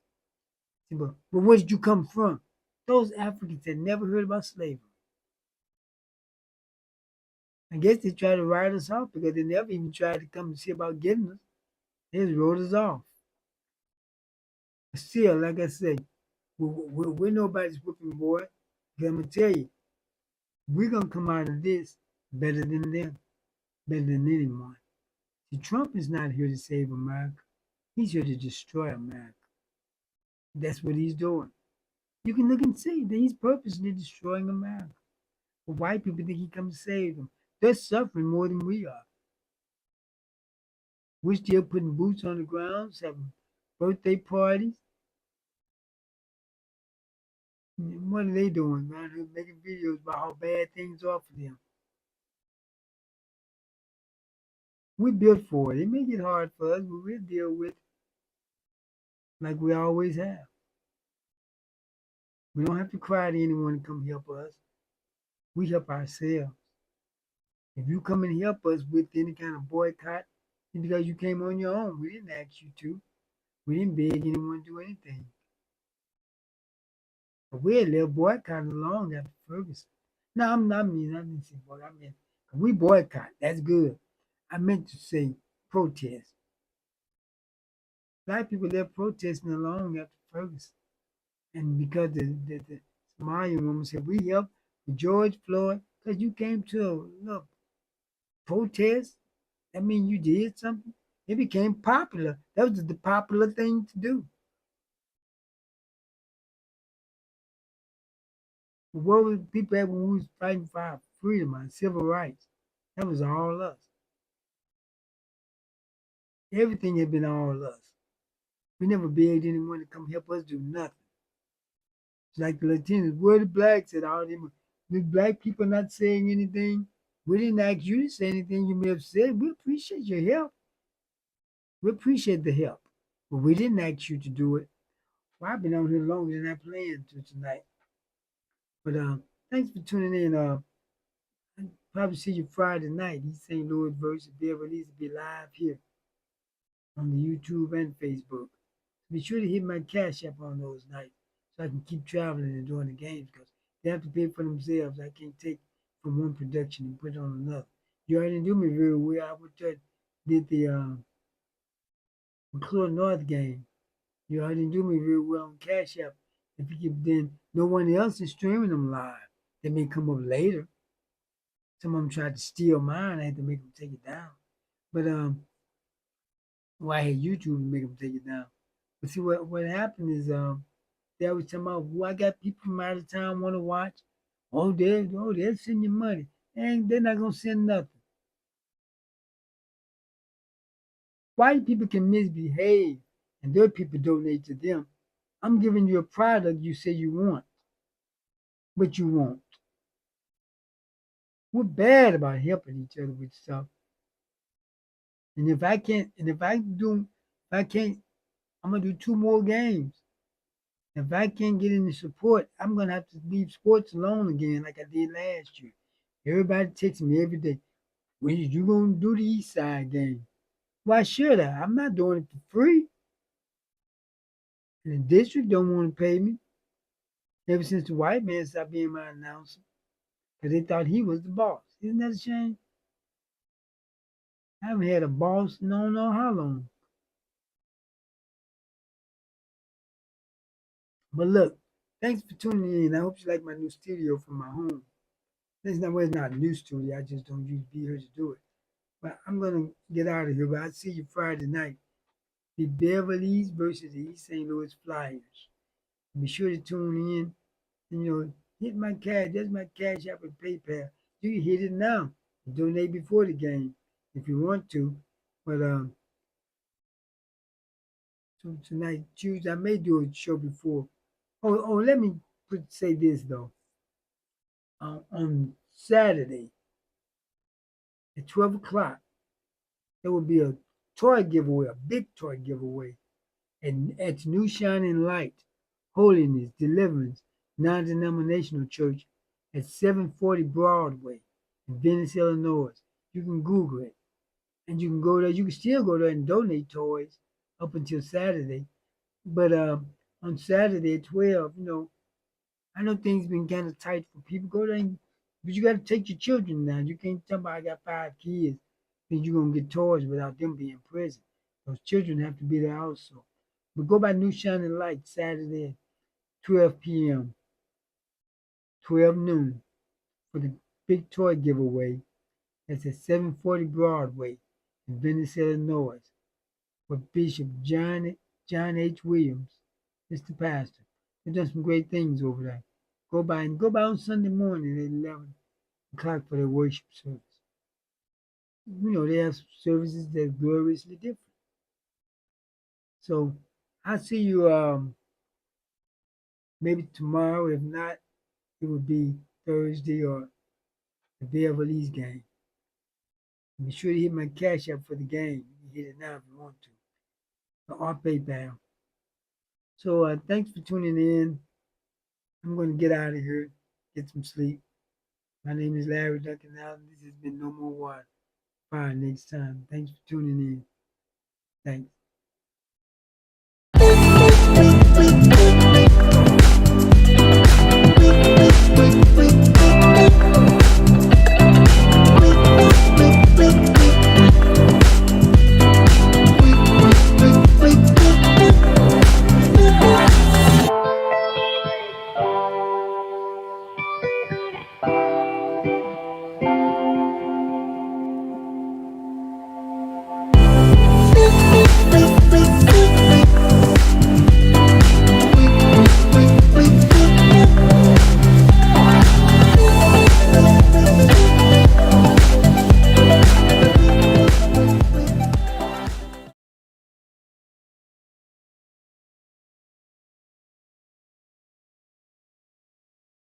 Said, but where did you come from? Those Africans had never heard about slavery. I guess they tried to write us off because they never even tried to come and see about getting us. They just wrote us off. But still, like I said, we're nobody's whipping boy. Because I'm going to tell you, we're going to come out of this better than them, better than anyone. See, Trump is not here to save America. He's here to destroy America. That's what he's doing. You can look and see that he's purposely destroying America. But white people think he comes to save them. They're suffering more than we are. We're still putting boots on the ground, having birthday parties. What are they doing, man? They're making videos about how bad things are for them. We built for it. It may get hard for us, but we'll deal with it like we always have. We don't have to cry to anyone to come help us. We help ourselves. If you come and help us with any kind of boycott, it's because you came on your own. We didn't ask you to. We didn't beg anyone to do anything. But we had little boycott along after Ferguson. No, I didn't say boycott. I mean, we boycott. That's good. I meant to say protest. Black people left protesting along after Ferguson. And because the Somalian woman said, we helped George Floyd because you came to a protest. That means you did something. It became popular. That was the popular thing to do. What was people had when we was fighting for our freedom, our civil rights? That was all us. Everything had been all us. We never begged anyone to come help us do nothing. It's like the Latinos, where the blacks at all them? The black people not saying anything. We didn't ask you to say anything you may have said. We appreciate your help. We appreciate the help. But we didn't ask you to do it. Well, I've been on here longer than I planned to tonight. But thanks for tuning in. I'll probably see you Friday night. East St. Louis versus Beverly Hills will be live here on the YouTube and Facebook. Be sure to hit my Cash App on those nights so I can keep traveling and doing the games because they have to pay for themselves. I can't take from one production and put it on another. You already do me very well. I did the McClure North game. You already do me very well on Cash App. If you give then no one else is streaming them live. They may come up later. Some of them tried to steal mine. I had to make them take it down. But well, I had YouTube to make them take it down. But see what happened is they always talking about, well, I got people from out of town want to watch. They'll send you money. And they're not gonna send nothing. White people can misbehave and their people donate to them. I'm giving you a product you say you want, but you won't. We're bad about helping each other with stuff. And if I can't, I'm gonna do 2 more games. If I can't get any support, I'm gonna have to leave sports alone again, like I did last year. Everybody texts me every day. When you gonna do the East Side game? Why should I? I'm not doing it for free. And the district don't want to pay me. Ever since the white man stopped being my announcer, because they thought he was the boss. Isn't that a shame? I haven't had a boss in I don't know how long. But look, thanks for tuning in. I hope you like my new studio from my home. It's not a new studio. I just don't use be here to do it. But I'm gonna get out of here. But I'll see you Friday night. The Beverly Hills versus the East St. Louis Flyers. Be sure to tune in. And hit my cash. That's my Cash App and PayPal. You can hit it now. Donate before the game if you want to. But so tonight, Tuesday, I may do a show before. Let me say this though. On Saturday at 12 o'clock, there will be a toy giveaway, a big toy giveaway at New Shining Light, Holiness, Deliverance, Non-Denominational Church at 740 Broadway in Venice, Illinois. You can Google it. And you can go there. You can still go there and donate toys up until Saturday. But on Saturday at 12, I know things been kind of tight for people. Go there, but you got to take your children now. You can't tell me I got 5 kids, then you're going to get toys without them being present. Those children have to be there also. But go by New Shining Light Saturday at 12 p.m., 12 noon for the big toy giveaway. That's at 740 Broadway in Venice, Illinois, with Bishop John H. Williams, Mr. Pastor. They've done some great things over there. Go by on Sunday morning at 11 o'clock for their worship service. They have services that are gloriously different. So I'll see you maybe tomorrow. If not, it would be Thursday or the Beverly Hills game. Be sure to hit my Cash App for the game. You can hit it now if you want to. Or PayPal. So thanks for tuning in. I'm going to get out of here, get some sleep. My name is Larry Duncan Allen. This has been No More Water. Bye next time. Thanks for tuning in. Thanks.